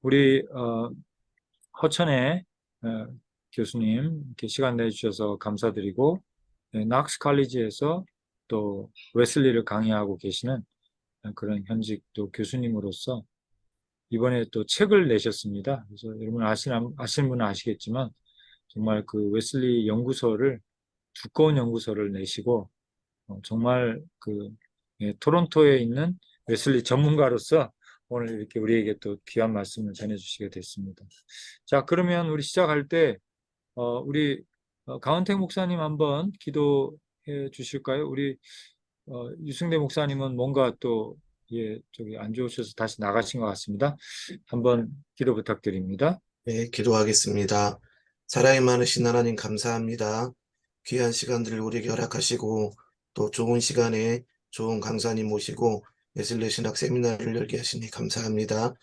우리 허천의 교수님 이렇게 시간 내주셔서 감사드리고, 낙스 칼리지에서 또 웨슬리를 강의하고 계시는 그런 현직 또 교수님으로서 이번에 또 책을 내셨습니다. 그래서 여러분 아시는 분은 아시겠지만 정말 그 웨슬리 연구서를, 두꺼운 연구서를 내시고 정말 토론토에 있는 웨슬리 전문가로서 오늘 이렇게 우리에게 또 귀한 말씀을 전해주시게 됐습니다. 자, 그러면 우리 시작할 때 우리 가은택 목사님 한번 기도해 주실까요? 우리 유승대 목사님은 뭔가 또 저기 안 좋으셔서 다시 나가신 것 같습니다. 한번 기도 부탁드립니다. 네, 기도하겠습니다. 사랑이 많으신 하나님 감사합니다. 귀한 시간들을 우리에게 허락하시고 또 좋은 시간에 좋은 강사님 모시고 웨슬리 신학 세미나를 열게 하시니 감사합니다.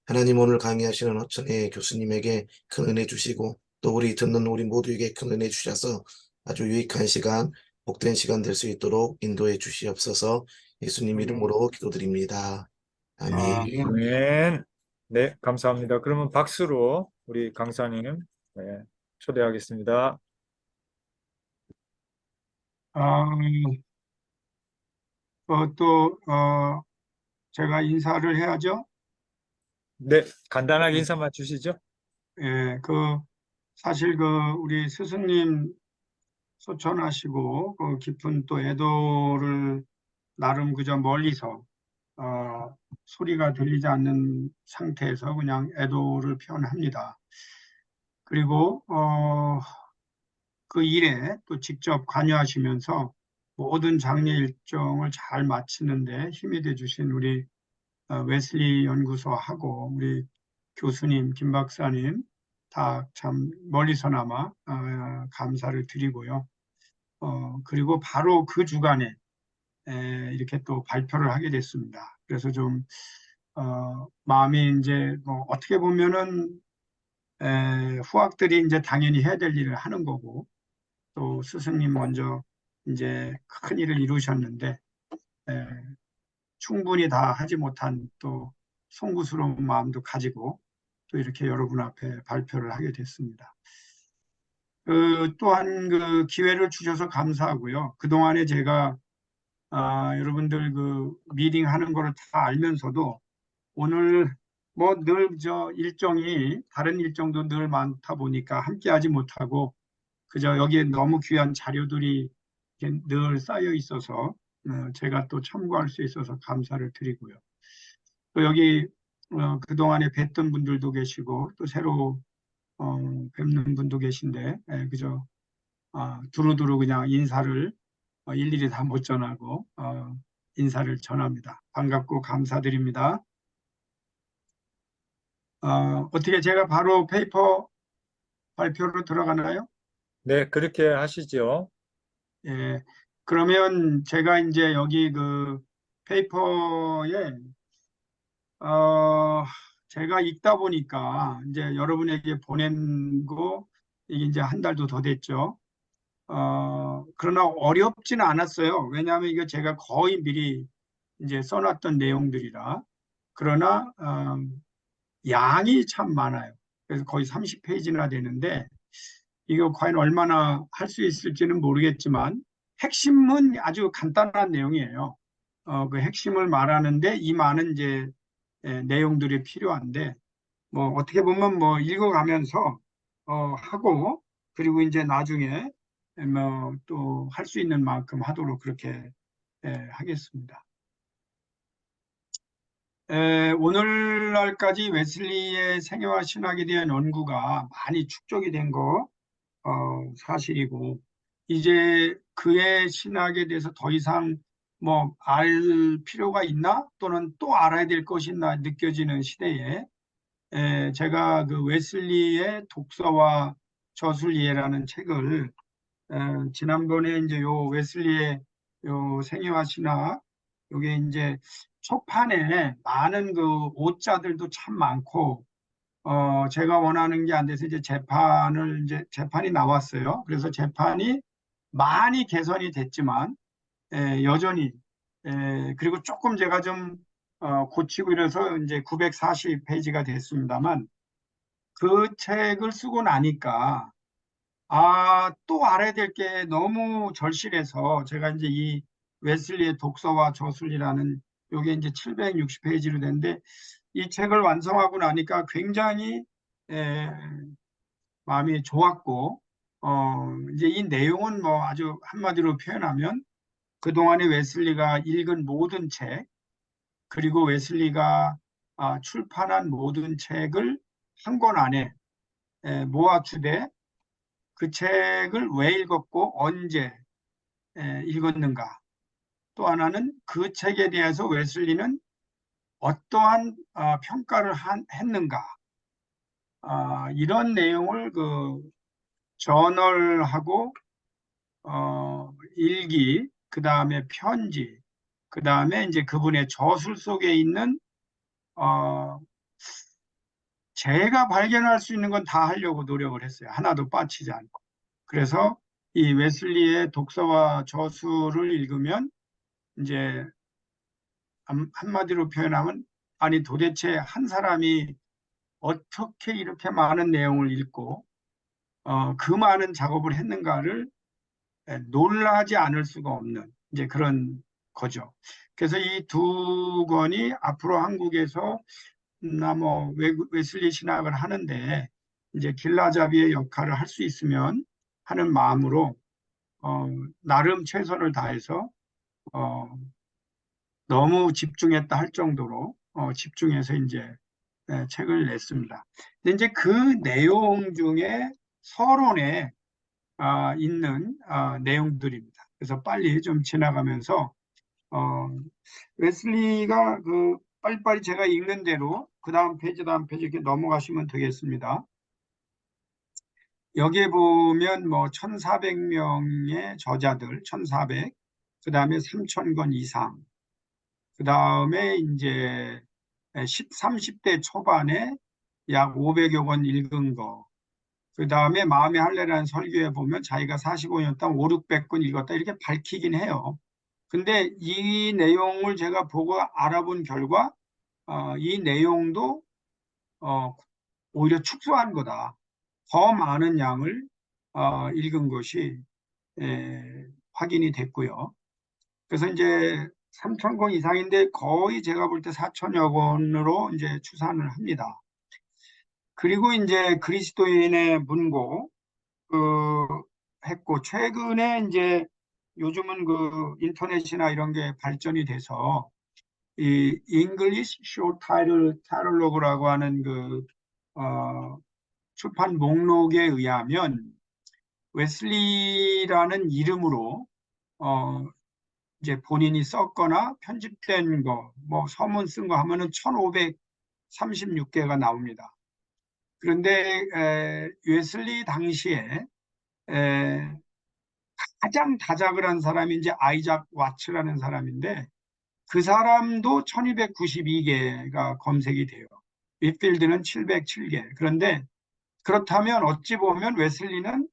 하나님 오늘 강의하시는 허천의 교수님에게 큰 은혜 주시고 또 우리 듣는 우리 모두에게 큰 은혜 주셔서 아주 유익한 시간, 복된 시간 될 수 있도록 인도해 주시옵소서. 예수님 이름으로 기도드립니다. 아멘. 아멘. 네, 감사합니다. 그러면 박수로 우리 강사님 초대하겠습니다. 제가 인사를 해야죠. 네, 간단하게 인사만 주시죠. 예, 사실 우리 스승님 소천하시고 깊은 또 애도를 나름 그저 멀리서 소리가 들리지 않는 상태에서 그냥 애도를 표현합니다. 그리고 그 일에 또 직접 관여하시면서 모든 장례 일정을 잘 마치는데 힘이 돼 주신 우리 웨슬리 연구소하고 우리 교수님, 김 박사님 다 참 멀리서나마 감사를 드리고요. 그리고 바로 그 주간에 이렇게 또 발표를 하게 됐습니다. 그래서 좀 마음이 이제 뭐 어떻게 보면은 후학들이 이제 당연히 해야 될 일을 하는 거고 또 스승님 먼저 이제 큰 일을 이루셨는데 충분히 다 하지 못한 또 송구스러운 마음도 가지고 또 이렇게 여러분 앞에 발표를 하게 됐습니다. 또한 기회를 주셔서 감사하고요. 그동안에 제가 여러분들 미팅 하는 거를 다 알면서도 오늘 뭐 늘 일정이 다른 일정도 늘 많다 보니까 함께 하지 못하고 그저 여기에 너무 귀한 자료들이 늘 쌓여 있어서 제가 또 참고할 수 있어서 감사를 드리고요. 또 여기 그동안에 뵀던 분들도 계시고 또 새로 뵙는 분도 계신데 그저 두루두루 그냥 인사를 일일이 다 못 전하고 인사를 전합니다. 반갑고 감사드립니다. 어떻게 제가 바로 페이퍼 발표로 들어가나요? 네, 그렇게 하시죠. 예. 그러면 제가 이제 여기 페이퍼에 제가 읽다 보니까 이제 여러분에게 보낸 거 이게 이제 한 달도 더 됐죠. 그러나 어렵지는 않았어요. 왜냐하면 이거 제가 거의 미리 이제 써놨던 내용들이라. 그러나 양이 참 많아요. 그래서 거의 30페이지나 되는데 이거 과연 얼마나 할 수 있을지는 모르겠지만 핵심은 아주 간단한 내용이에요. 그 핵심을 말하는데 이 많은 이제 내용들이 필요한데 뭐 어떻게 보면 뭐 읽어가면서 하고 그리고 이제 나중에 뭐 또 할 수 있는 만큼 하도록 그렇게 하겠습니다. 오늘날까지 웨슬리의 생애와 신학에 대한 연구가 많이 축적이 된 거 사실이고 이제 그의 신학에 대해서 더 이상 뭐 알 필요가 있나 또는 또 알아야 될 것이 있나 느껴지는 시대에 제가 웨슬리의 독서와 저술이해라는 책을 지난번에 이제 요 웨슬리의 요 생애와 신학 요게 이제 초판에 많은 오자들도 참 많고 제가 원하는 게 안 돼서 이제 재판이 나왔어요. 그래서 재판이 많이 개선이 됐지만 여전히 그리고 조금 제가 좀 고치고 이래서 이제 940페이지가 됐습니다만 그 책을 쓰고 나니까 또 알아야 될 게 너무 절실해서 제가 이제 이 웨슬리의 독서와 저술이라는 요게 이제 760페이지로 됐는데 이 책을 완성하고 나니까 굉장히 에, 마음이 좋았고 이제 이 내용은 뭐 아주 한마디로 표현하면 그동안에 웨슬리가 읽은 모든 책 그리고 웨슬리가 출판한 모든 책을 한 권 안에 모아주되 그 책을 왜 읽었고 언제 읽었는가. 또 하나는 그 책에 대해서 웨슬리는 어떠한 평가를 했는가. 이런 내용을 그 저널하고 일기, 그 다음에 편지, 그 다음에 이제 그분의 저술 속에 있는 제가 발견할 수 있는 건 다 하려고 노력을 했어요. 하나도 빠치지 않고. 그래서 이 웨슬리의 독서와 저술을 읽으면 이제 한마디로 표현하면 아니 도대체 한 사람이 어떻게 이렇게 많은 내용을 읽고 그 많은 작업을 했는가를 놀라지 않을 수가 없는 이제 그런 거죠. 그래서 이 두 권이 앞으로 한국에서 나 뭐 웨슬리 신학을 하는데 이제 길라잡이의 역할을 할 수 있으면 하는 마음으로 나름 최선을 다해서 어, 너무 집중했다 할 정도로 집중해서 이제 책을 냈습니다. 근데 이제 그 내용 중에 서론에 있는 내용들입니다. 그래서 빨리 좀 지나가면서 어, 웨슬리가 그 빨리빨리 제가 읽는 대로 그 다음 페이지 이렇게 넘어가시면 되겠습니다. 여기에 보면 뭐 1,400명의 저자들, 1,400, 그 다음에 3,000권 이상, 그 다음에 이제 30대 초반에 약 500여 권 읽은 거, 그 다음에 마음의 할례라는 설교에 보면 자기가 45년 동안 5, 600권 읽었다 이렇게 밝히긴 해요. 근데 이 내용을 제가 보고 알아본 결과 이 내용도 오히려 축소한 거다. 더 많은 양을 읽은 것이 확인이 됐고요. 그래서 이제 3천 권 이상인데 거의 제가 볼 때 4천여 권으로 이제 추산을 합니다. 그리고 이제 그리스도인의 문고 그 했고 최근에 이제 요즘은 그 인터넷이나 이런 게 발전이 돼서 이 English Short Title Catalog라고 하는 그 출판 목록에 의하면 웨슬리라는 이름으로 어, 이제 본인이 썼거나 편집된 거, 뭐 서문 쓴 거 하면은 1,536개가 나옵니다. 그런데 웨슬리 당시에 에, 가장 다작을 한 사람이 이제 아이작 와츠라는 사람인데 그 사람도 1292개가 검색이 돼요. 윗필드는 707개. 그런데 그렇다면 어찌 보면 웨슬리는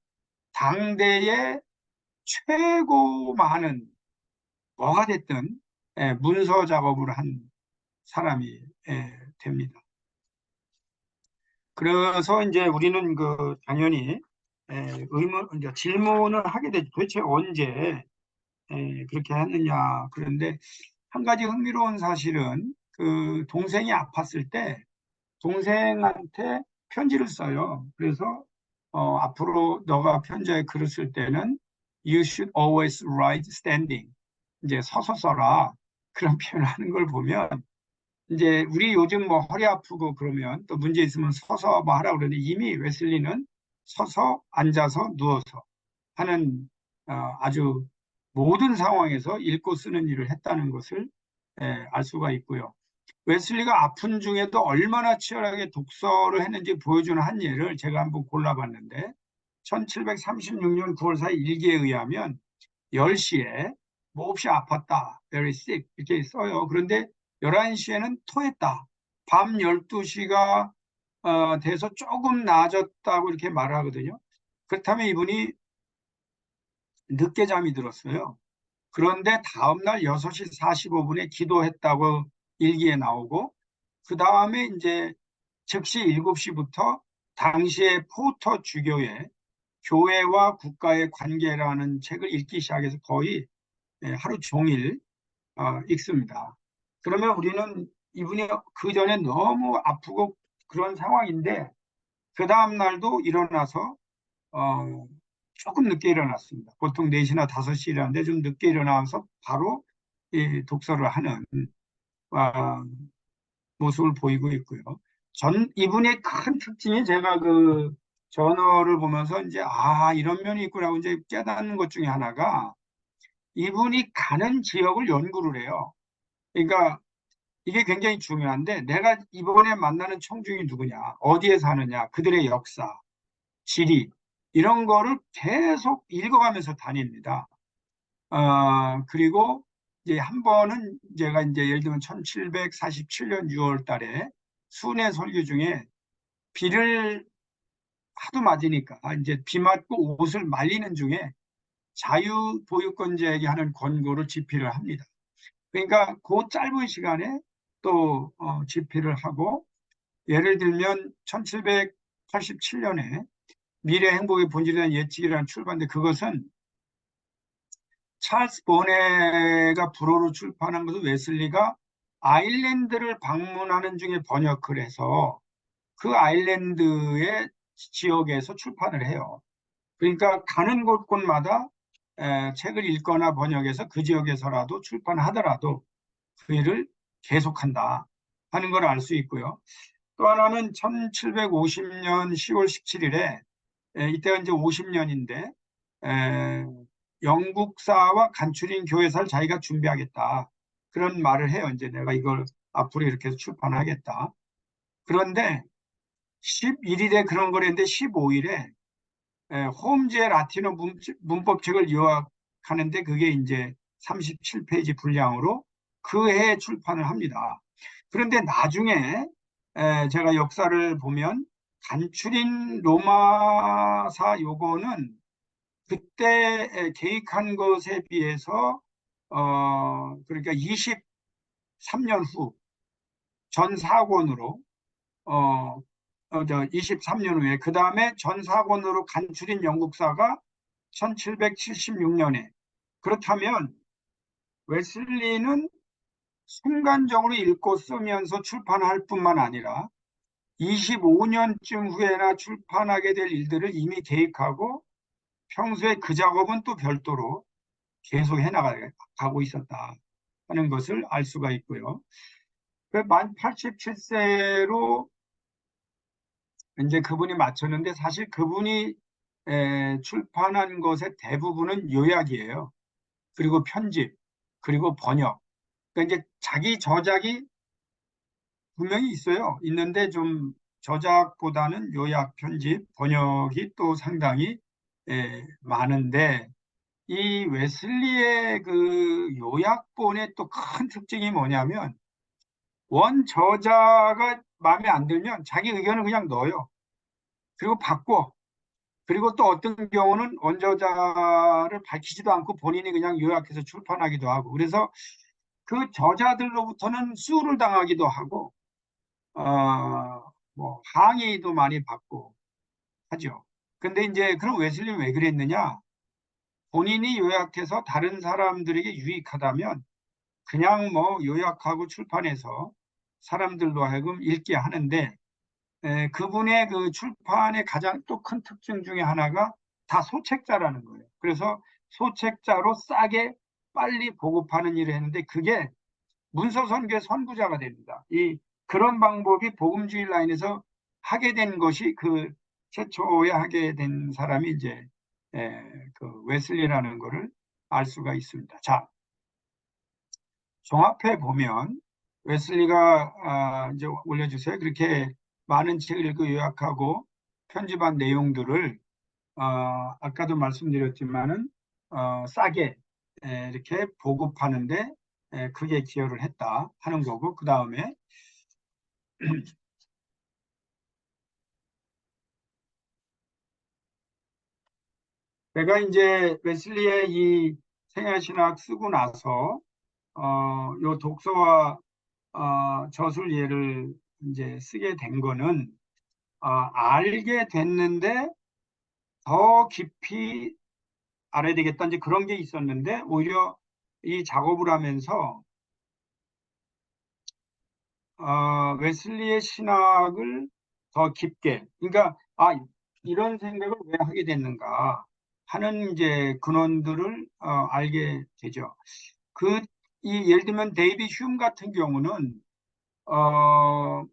당대의 최고 많은 뭐가 됐든 문서 작업을 한 사람이 됩니다. 그래서 이제 우리는 그 당연히 이제 질문을 하게 되죠. 도대체 언제 그렇게 했느냐. 그런데 한 가지 흥미로운 사실은 그 동생이 아팠을 때 동생한테 편지를 써요. 그래서 앞으로 너가 편지에 글을 쓸 때는 You should always write standing. 이제 서서 써라. 그런 표현을 하는 걸 보면 이제 우리 요즘 뭐 허리 아프고 그러면 또 문제 있으면 서서 뭐 하라고 그러는데 이미 웨슬리는 서서 앉아서 누워서 하는 아주 모든 상황에서 읽고 쓰는 일을 했다는 것을 알 수가 있고요. 웨슬리가 아픈 중에도 얼마나 치열하게 독서를 했는지 보여주는 한 예를 제가 한번 골라봤는데 1736년 9월 4일 일기에 의하면 10시에 몹시 아팠다, very sick 이렇게 써요. 그런데 11시에는 토했다. 밤 12시가 돼서 조금 나아졌다고 이렇게 말하거든요. 그렇다면 이분이 늦게 잠이 들었어요. 그런데 다음날 6시 45분에 기도했다고 일기에 나오고, 그 다음에 이제 즉시 7시부터 당시의 포터 주교의 교회와 국가의 관계라는 책을 읽기 시작해서 거의 하루 종일 읽습니다. 그러면 우리는 이분이 그 전에 너무 아프고 그런 상황인데 그 다음 날도 일어나서 어, 조금 늦게 일어났습니다. 보통 4시나 5시 일어나는데 좀 늦게 일어나서 바로 이 독서를 하는 어, 모습을 보이고 있고요. 이분의 큰 특징이 제가 그 저널을 보면서 이제 이런 면이 있구나 이제 깨닫는 것 중에 하나가 이분이 가는 지역을 연구를 해요. 그러니까 이게 굉장히 중요한데 내가 이번에 만나는 청중이 누구냐, 어디에 사느냐, 그들의 역사, 지리 이런 거를 계속 읽어가면서 다닙니다. 그리고 이제 한 번은 제가 이제 예를 들면 1747년 6월 달에 순회 설교 중에 비를 하도 맞으니까 이제 비 맞고 옷을 말리는 중에 자유보유권자에게 하는 권고를 집필을 합니다. 그러니까 그 짧은 시간에 또 집필을 하고 예를 들면 1787년에 미래 행복의 본질에 대한 예측이라는 출판인데 그것은 찰스 보네가 불어로 출판한 것은 웨슬리가 아일랜드를 방문하는 중에 번역을 해서 그 아일랜드의 지역에서 출판을 해요. 그러니까 가는 곳곳마다 책을 읽거나 번역해서 그 지역에서라도 출판하더라도 그 일을 계속한다 하는 걸 알 수 있고요. 또 하나는 1750년 10월 17일에 이때가 이제 50년인데 영국사와 간추린 교회사를 자기가 준비하겠다. 그런 말을 해요. 이제 내가 이걸 앞으로 이렇게 해서 출판하겠다. 그런데 11일에 그런 걸 했는데 15일에 홈즈의 라틴어 문법책을 요약하는데 그게 이제 37페이지 분량으로 그 해에 출판을 합니다. 그런데 나중에 제가 역사를 보면 간추린 로마사 요거는 그때 계획한 것에 비해서 그러니까 23년 후 전사권으로 23년 후에 그 다음에 전사권으로 간추린 영국사가 1776년에 그렇다면 웨슬리는 순간적으로 읽고 쓰면서 출판할 뿐만 아니라 25년쯤 후에나 출판하게 될 일들을 이미 계획하고 평소에 그 작업은 또 별도로 계속 해나가고 있었다 하는 것을 알 수가 있고요. 만 87세로 이제 그분이 마쳤는데 사실 그분이 출판한 것의 대부분은 요약이에요. 그리고 편집, 그리고 번역. 그러니까 이제 자기 저작이 분명히 있어요. 있는데 좀 저작보다는 요약, 편집, 번역이 또 상당히 많은데 이 웨슬리의 그 요약본의 또 큰 특징이 뭐냐면 원 저자가 마음에 안 들면 자기 의견을 그냥 넣어요. 그리고 바꿔. 그리고 또 어떤 경우는 원저자를 밝히지도 않고 본인이 그냥 요약해서 출판하기도 하고 그래서 그 저자들로부터는 수를 당하기도 하고 뭐 항의도 많이 받고 하죠. 근데 이제 그럼 웨슬리는 왜 그랬느냐? 본인이 요약해서 다른 사람들에게 유익하다면 그냥 뭐 요약하고 출판해서 사람들로 하여금 읽게 하는데 그분의 그 출판의 가장 또 큰 특징 중에 하나가 다 소책자라는 거예요. 그래서 소책자로 싸게 빨리 보급하는 일을 했는데 그게 문서선교의 선구자가 됩니다. 그런 방법이 복음주의 라인에서 하게 된 것이 그 최초에 하게 된 사람이 이제 그 웨슬리라는 것을 알 수가 있습니다. 자, 종합해 보면 웨슬리가 이제 올려주세요. 그렇게 많은 책을 읽고 요약하고 편집한 내용들을 아까도 말씀드렸지만은 싸게 이렇게 보급하는데 크게 기여를 했다 하는 거고 그 다음에 내가 이제 웨슬리의 이 생애신학 쓰고 나서 요 독서와 저술 예를 이제 쓰게 된 거는 알게 됐는데 더 깊이 알아야 되겠다 이제 그런 게 있었는데 오히려 이 작업을 하면서 웨슬리의 신학을 더 깊게 그러니까 이런 생각을 왜 하게 됐는가 하는 이제 근원들을 알게 되죠. 예를 들면 데이빗 휴움 같은 경우는 어,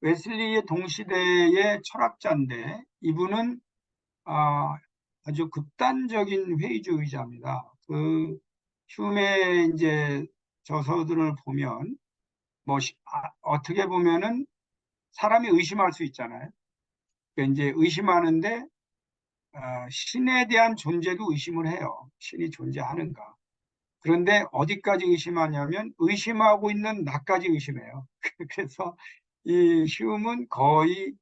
웨슬리의 동시대의 철학자인데 이분은 아주 극단적인 회의주의자입니다. 휴메의 이제 저서들을 보면 어떻게 보면은 사람이 의심할 수 있잖아요. 그러니까 이제 의심하는데 신에 대한 존재도 의심을 해요. 신이 존재하는가. 그런데 어디까지 의심하냐면 의심하고 있는 나까지 의심해요. 그래서 이 휴음은 거의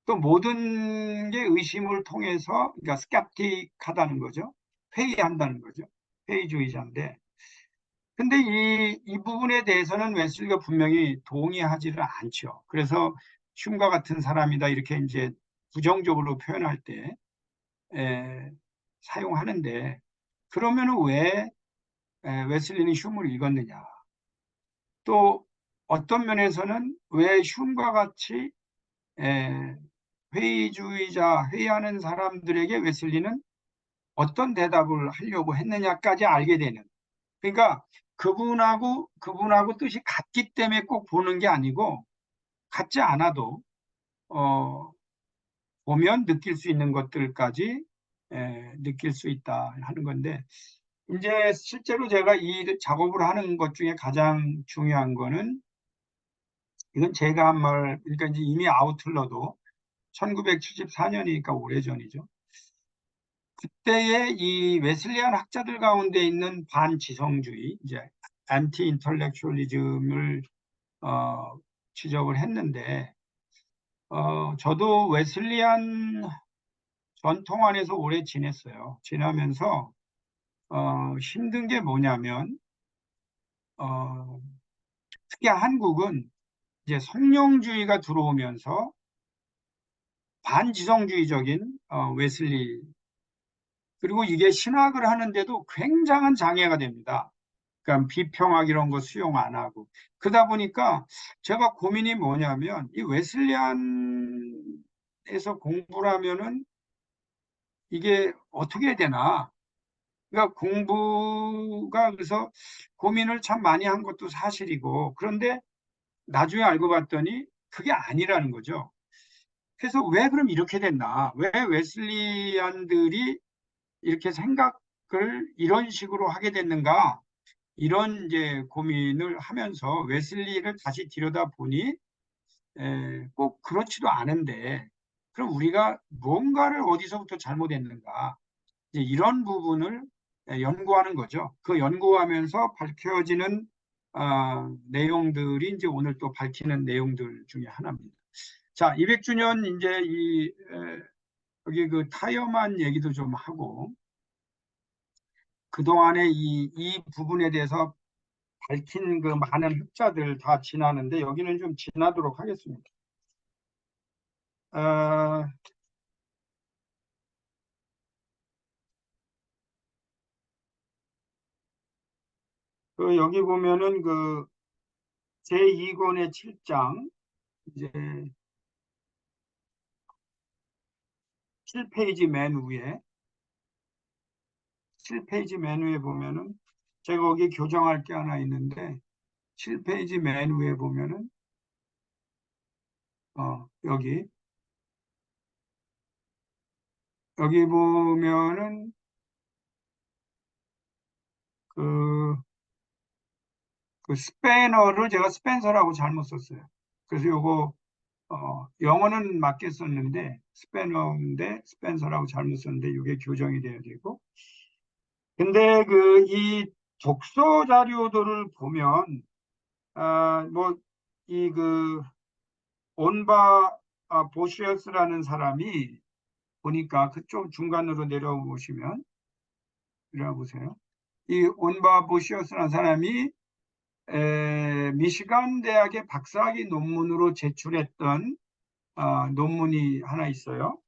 또 모든 게 의심을 통해서 그러니까 스캡틱하다는 거죠. 회의한다는 거죠. 회의주의자인데 근데 이 부분에 대해서는 웨슬리가 분명히 동의하지를 않죠. 그래서 흉과 같은 사람이다 이렇게 이제 부정적으로 표현할 때 사용하는데 그러면은 왜 웨슬리는 흉을 읽었느냐? 또 어떤 면에서는 왜 흉과 같이 에, 회의주의자, 회의하는 사람들에게 웨슬리는 어떤 대답을 하려고 했느냐까지 알게 되는. 그러니까 그분하고 뜻이 같기 때문에 꼭 보는 게 아니고 같지 않아도 어, 보면 느낄 수 있는 것들까지 느낄 수 있다 하는 건데 이제 실제로 제가 이 작업을 하는 것 중에 가장 중요한 거는 이건 제가 한 말, 그러니까 이제 이미 아우틀러도 1974년이니까 오래전이죠. 그때의 이 웨슬리안 학자들 가운데 있는 반지성주의, 이제 안티 인텔렉츄얼리즘을 지적을 했는데, 저도 웨슬리안 전통 안에서 오래 지냈어요. 지나면서 힘든 게 뭐냐면 어, 특히 한국은 이제 성령주의가 들어오면서 반지성주의적인 웨슬리 그리고 이게 신학을 하는데도 굉장한 장애가 됩니다. 그러니까 비평학 이런 거 수용 안 하고 그러다 보니까 제가 고민이 뭐냐면 이 웨슬리안에서 공부를 하면은 이게 어떻게 해야 되나? 그러니까 공부가 그래서 고민을 참 많이 한 것도 사실이고 그런데 나중에 알고 봤더니 그게 아니라는 거죠. 그래서 왜 그럼 이렇게 됐나? 왜 웨슬리안들이 이렇게 생각을 이런 식으로 하게 됐는가? 이런 이제 고민을 하면서 웨슬리를 다시 들여다보니 꼭 그렇지도 않은데 그럼 우리가 뭔가를 어디서부터 잘못했는가? 이제 이런 부분을 연구하는 거죠. 그 연구하면서 밝혀지는 내용들이 이제 오늘 또 밝히는 내용들 중에 하나입니다. 자, 200주년 이제 여기 그 타협한 얘기도 좀 하고 그동안에 이 부분에 대해서 밝힌 그 많은 학자들 다 지나는데 여기는 좀 지나도록 하겠습니다. 어, 여기 보면은 그 제2권의 7장 이제 7페이지 맨 위에 7페이지 맨 위에 보면은 제가 거기 교정할 게 하나 있는데 7페이지 맨 위에 보면은 여기 보면은 그, 그 스패너를 제가 스펜서라고 잘못 썼어요. 그래서 요거 영어는 맞게 썼는데 스패너인데 스펜서라고 잘못 썼는데 이게 교정이 돼야 되고 근데 그 이 독서 자료들을 보면 뭐 이 그 온바 보시어스라는 사람이 보니까 그쪽 중간으로 내려보시면 내려보세요. 이 온바 보시어스라는 사람이 미시간 대학의 박사학위 논문으로 제출했던 논문이 하나 있어요.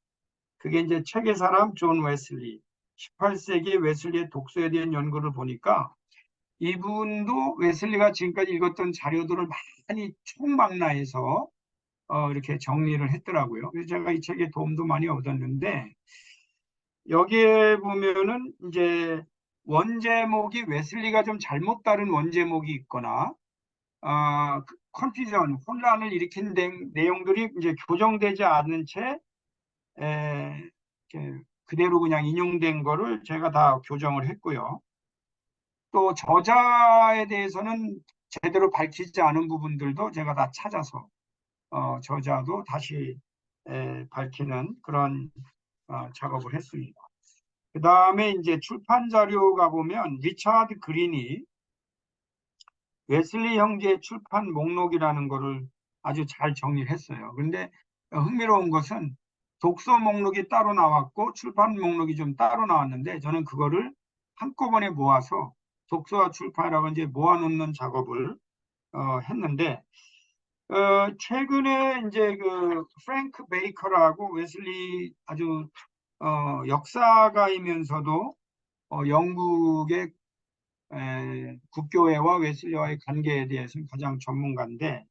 그게 이제 책의 사람 존 웨슬리, 18세기 웨슬리의 독서에 대한 연구를 보니까 이분도 웨슬리가 지금까지 읽었던 자료들을 많이 총망라해서 이렇게 정리를 했더라고요. 그래서 제가 이 책에 도움도 많이 얻었는데 여기에 보면은 이제 원제목이 웨슬리가 좀 잘못 다룬 원제목이 있거나 컨퓨전, 혼란을 일으킨 내용들이 이제 교정되지 않은 채 이렇게 그대로 그냥 인용된 거를 제가 다 교정을 했고요. 또 저자에 대해서는 제대로 밝히지 않은 부분들도 제가 다 찾아서 저자도 다시 밝히는 그런 작업을 했습니다. 그 다음에 이제 출판 자료가 보면 리차드 그린이 웨슬리 형제의 출판 목록이라는 거를 아주 잘 정리를 했어요. 그런데 흥미로운 것은 독서 목록이 따로 나왔고 출판 목록이 좀 따로 나왔는데 저는 그거를 한꺼번에 모아서 독서와 출판이라고 이제 모아놓는 작업을 했는데 최근에 이제 그 프랭크 베이커라고 웨슬리 아주 역사가이면서도 영국의 국교회와 웨슬리와의 관계에 대해서는 가장 전문가인데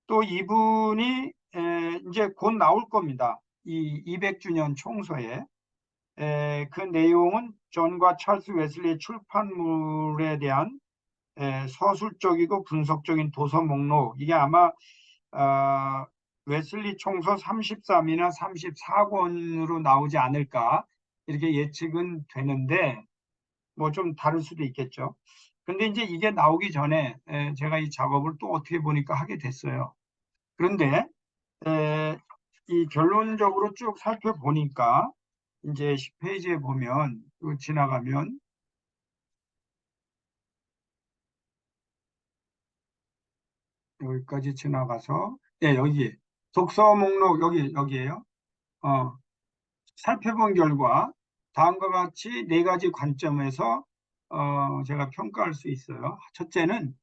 또 이분이 이제 곧 나올 겁니다. 이 200주년 총서에 그 내용은 존과 찰스 웨슬리의 출판물에 대한 서술적이고 분석적인 도서 목록 이게 아마 웨슬리 총서 33이나 34권으로 나오지 않을까 이렇게 예측은 되는데 뭐 좀 다를 수도 있겠죠. 근데 이제 이게 나오기 전에 제가 이 작업을 또 어떻게 보니까 하게 됐어요. 그런데 이 결론적으로 쭉 살펴보니까 이제 10페이지에 보면 지나가면 여기까지 지나가서 여기 독서 목록 여기에요. 살펴본 결과 다음과 같이 네 가지 관점에서 제가 평가할 수 있어요. 첫째는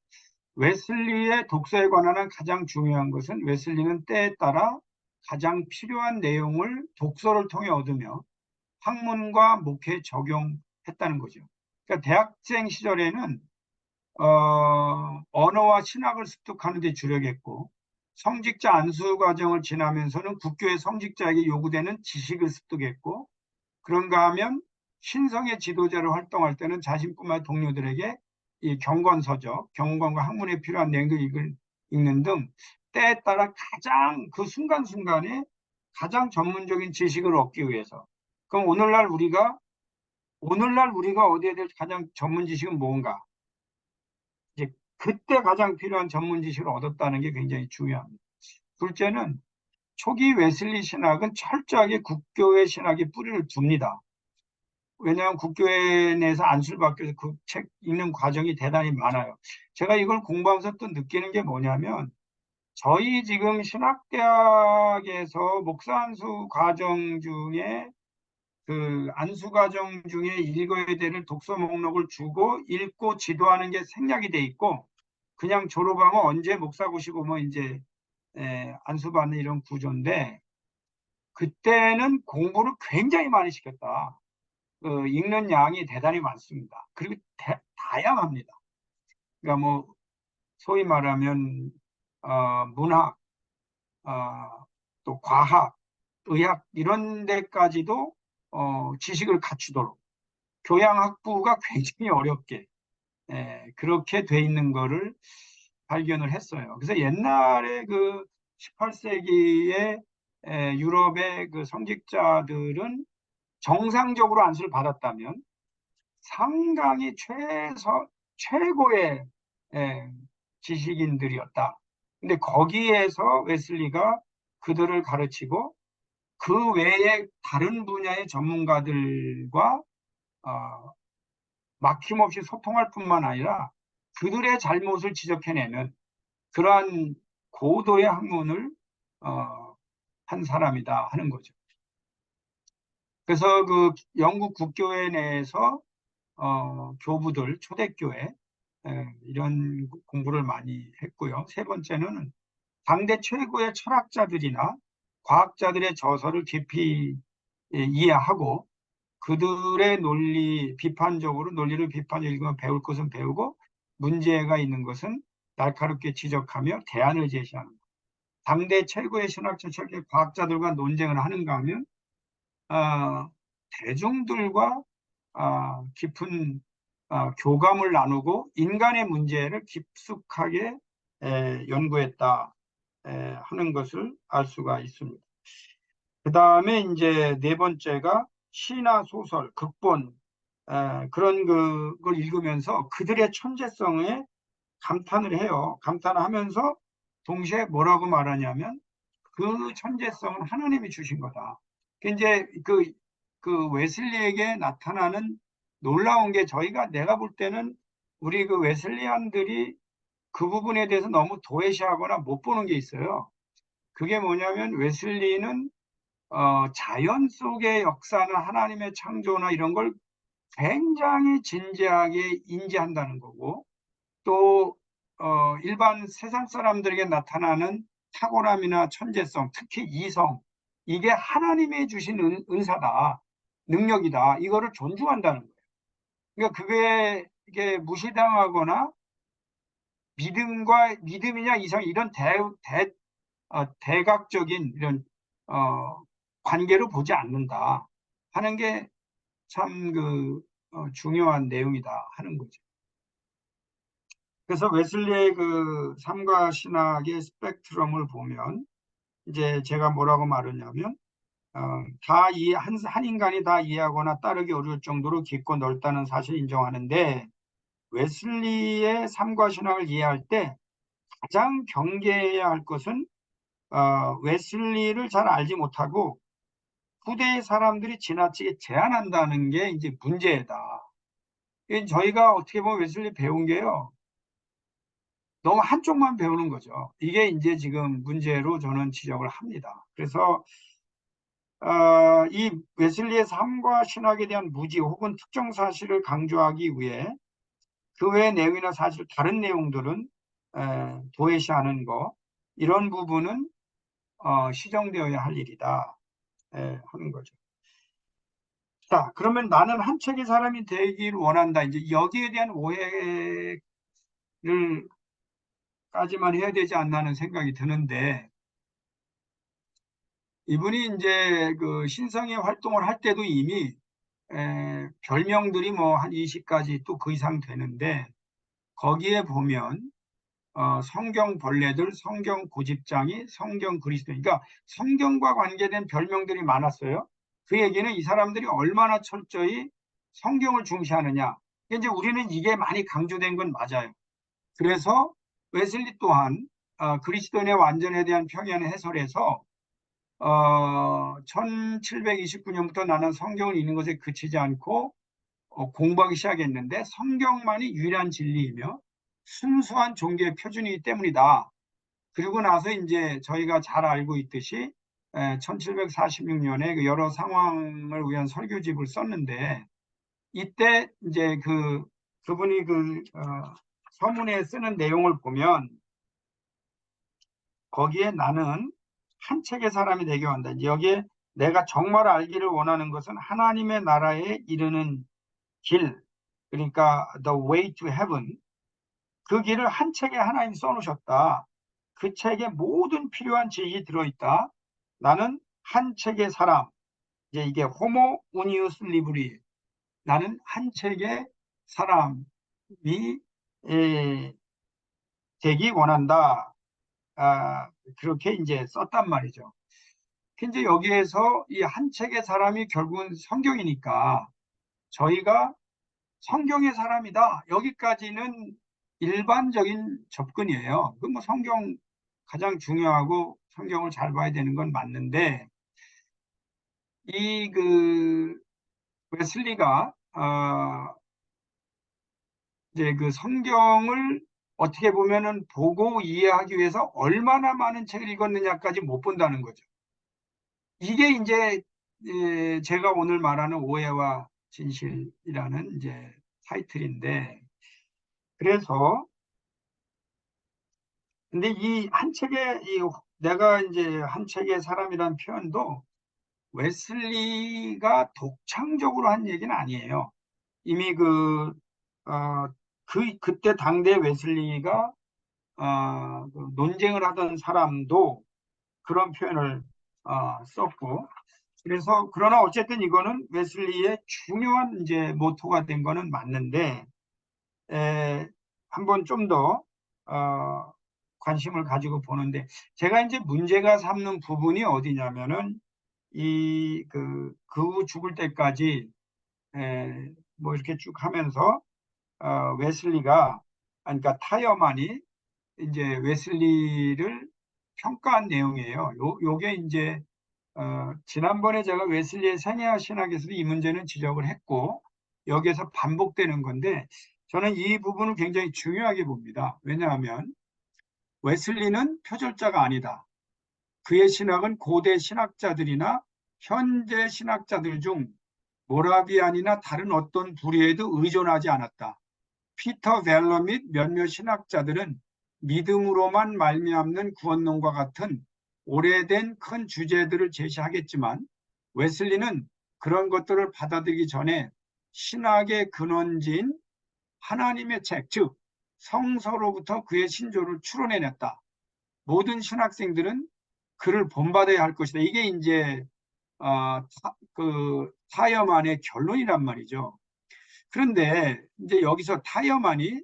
웨슬리의 독서에 관한 가장 중요한 것은 웨슬리는 때에 따라 가장 필요한 내용을 독서를 통해 얻으며 학문과 목회에 적용했다는 거죠. 그러니까 대학생 시절에는 언어와 신학을 습득하는 데 주력했고 성직자 안수 과정을 지나면서는 국교의 성직자에게 요구되는 지식을 습득했고 그런가 하면 신성의 지도자로 활동할 때는 자신뿐만 동료들에게 이 경건서적, 경건과 학문에 필요한 내용을 읽는 등 때에 따라 가장 그 순간순간에 가장 전문적인 지식을 얻기 위해서 그럼 오늘날 우리가 얻어야 될 가장 전문 지식은 뭔가? 이제 그때 가장 필요한 전문 지식을 얻었다는 게 굉장히 중요합니다. 둘째는 초기 웨슬리 신학은 철저하게 국교의 신학에 뿌리를 둡니다. 왜냐하면 국교회 내에서 안수를 받기 위해서 그 책 읽는 과정이 대단히 많아요. 제가 이걸 공부하면서 또 느끼는 게 뭐냐면 저희 지금 신학대학에서 목사 안수 과정 중에 그 안수 과정 중에 읽어야 되는 독서 목록을 주고 읽고 지도하는 게 생략이 돼 있고 그냥 졸업하면 언제 목사고시고 뭐 이제 안수 받는 이런 구조인데 그때는 공부를 굉장히 많이 시켰다. 읽는 양이 대단히 많습니다. 그리고 다양합니다. 그러니까 뭐 소위 말하면 문학, 또 과학, 의학 이런 데까지도 지식을 갖추도록 교양학부가 굉장히 어렵게 그렇게 돼 있는 거를 발견을 했어요. 그래서 옛날에 그 18세기에 유럽의 그 성직자들은 정상적으로 안수를 받았다면 상당히 최고의 지식인들이었다. 근데 거기에서 웨슬리가 그들을 가르치고 그 외에 다른 분야의 전문가들과 막힘없이 소통할 뿐만 아니라 그들의 잘못을 지적해내는 그러한 고도의 학문을 한 사람이다 하는 거죠. 그래서 그 영국 국교회 내에서 교부들 초대교회 이런 공부를 많이 했고요. 세 번째는 당대 최고의 철학자들이나 과학자들의 저서를 깊이 이해하고 그들의 논리를 비판적으로 읽으면 배울 것은 배우고 문제가 있는 것은 날카롭게 지적하며 대안을 제시하는 것. 당대 최고의 신학자, 최고의 과학자들과 논쟁을 하는가 하면 어, 대중들과 깊은 교감을 나누고 인간의 문제를 깊숙하게 연구했다 하는 것을 알 수가 있습니다. 그 다음에 이제 네 번째가 시나 소설, 극본 그런 걸 읽으면서 그들의 천재성에 감탄을 해요. 감탄하면서 동시에 뭐라고 말하냐면 그 천재성은 하나님이 주신 거다. 이제 그 웨슬리에게 나타나는 놀라운 게 내가 볼 때는 우리 그 웨슬리안들이 그 부분에 대해서 너무 도외시하거나 못 보는 게 있어요. 그게 뭐냐면 웨슬리는 자연 속의 역사나 하나님의 창조나 이런 걸 굉장히 진지하게 인지한다는 거고 또 일반 세상 사람들에게 나타나는 탁월함이나 천재성, 특히 이성, 이게 하나님이 주신 은사다, 능력이다. 이거를 존중한다는 거예요. 그러니까 그게 이게 무시당하거나 믿음이냐 이성 이런 대각적인 이런 관계로 보지 않는다 하는 게 참 중요한 내용이다 하는 거죠. 그래서 웨슬리의 그 삶과 신학의 스펙트럼을 보면 이제 제가 뭐라고 말하냐면 한 인간이 다 이해하거나 따르기 어려울 정도로 깊고 넓다는 사실을 인정하는데 웨슬리의 삶과 신학을 이해할 때 가장 경계해야 할 것은 웨슬리를 잘 알지 못하고 후대의 사람들이 지나치게 제한한다는 게 이제 문제다. 저희가 어떻게 보면 웨슬리 배운 게요. 너무 한쪽만 배우는 거죠. 이게 이제 지금 문제로 저는 지적을 합니다. 그래서 이 웨슬리의 삶과 신학에 대한 무지 혹은 특정 사실을 강조하기 위해 그 외의 내용이나 사실 다른 내용들은 도외시하는 거 이런 부분은 시정되어야 할 일이다 하는 거죠. 자, 그러면 나는 한 책의 사람이 되기를 원한다. 이제 여기에 대한 오해를 까지만 해야 되지 않나 하는 생각이 드는데 이분이 이제 그 신성의 활동을 할 때도 이미 별명들이 뭐 한 20가지 또 그 이상 되는데 거기에 보면 성경 벌레들, 성경 고집장이, 성경 그리스도 그러니까 성경과 관계된 별명들이 많았어요. 그 얘기는 이 사람들이 얼마나 철저히 성경을 중시하느냐. 이제 우리는 이게 많이 강조된 건 맞아요. 그래서 웨슬리 또한 그리스도인의 완전에 대한 평이한 해설에서 1729년부터 나는 성경을 읽는 것에 그치지 않고 공부하기 시작했는데 성경만이 유일한 진리이며 순수한 종교의 표준이기 때문이다. 그리고 나서 이제 저희가 잘 알고 있듯이 1746년에 여러 상황을 위한 설교집을 썼는데 이때 이제 그분이 서문에 쓰는 내용을 보면 거기에 나는 한 책의 사람이 되게 한다. 여기에 내가 정말 알기를 원하는 것은 하나님의 나라에 이르는 길, 그러니까 the way to heaven, 그 길을 한 책에 하나님이 써놓으셨다. 그 책에 모든 필요한 지식이 들어있다. 나는 한 책의 사람, 이제 이게 호모 우니우스 리브리, 나는 한 책의 사람이 되기 원한다. 그렇게 이제 썼단 말이죠. 이제 여기에서 이 한 책의 사람이 결국은 성경이니까 저희가 성경의 사람이다. 여기까지는 일반적인 접근이에요. 그 뭐 성경 가장 중요하고 성경을 잘 봐야 되는 건 맞는데 이 웨슬리가 이제 그 성경을 어떻게 보면은 보고 이해하기 위해서 얼마나 많은 책을 읽었느냐까지 못 본다는 거죠. 이게 이제 제가 오늘 말하는 오해와 진실이라는 이제 타이틀인데 그래서 근데 이 한 책의 내가 이제 한 책의 사람이라는 표현도 웨슬리가 독창적으로 한 얘기는 아니에요. 이미 그때 당대 웨슬리가 그 논쟁을 하던 사람도 그런 표현을 썼고, 그래서 그러나 어쨌든 이거는 웨슬리의 중요한 이제 모토가 된 거는 맞는데, 한번 좀 더 관심을 가지고 보는데, 제가 이제 문제가 삼는 부분이 어디냐면은 그 후 죽을 때까지 뭐 이렇게 쭉 하면서 웨슬리가 그러니까 타이어만이 이제 웨슬리를 평가한 내용이에요. 요게 이제 지난번에 제가 웨슬리의 생애와 신학에서도 이 문제는 지적을 했고 여기에서 반복되는 건데 저는 이 부분을 굉장히 중요하게 봅니다. 왜냐하면 웨슬리는 표절자가 아니다. 그의 신학은 고대 신학자들이나 현재 신학자들 중 모라비안이나 다른 어떤 불의에도 의존하지 않았다. 피터 벨러 및 몇몇 신학자들은 믿음으로만 말미암는 구원론과 같은 오래된 큰 주제들을 제시하겠지만 웨슬리는 그런 것들을 받아들이기 전에 신학의 근원지인 하나님의 책, 즉 성서로부터 그의 신조를 추론해냈다. 모든 신학생들은 그를 본받아야 할 것이다. 이게 이제 그 타이어만의 결론이란 말이죠. 그런데 이제 여기서 타이어만이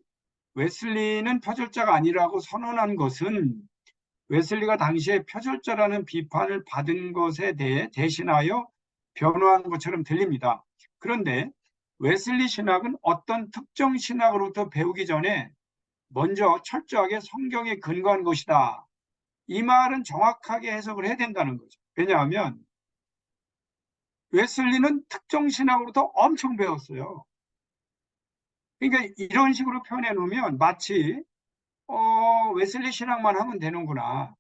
웨슬리는 표절자가 아니라고 선언한 것은 웨슬리가 당시에 표절자라는 비판을 받은 것에 대해 대신하여 변호한 것처럼 들립니다. 그런데 웨슬리 신학은 어떤 특정 신학으로부터 배우기 전에 먼저 철저하게 성경에 근거한 것이다. 이 말은 정확하게 해석을 해야 된다는 거죠. 왜냐하면 웨슬리는 특정 신학으로부터 엄청 배웠어요. 그러니까 이런 식으로 표현해 놓으면 마치 웨슬리 신학만 하면 되는구나.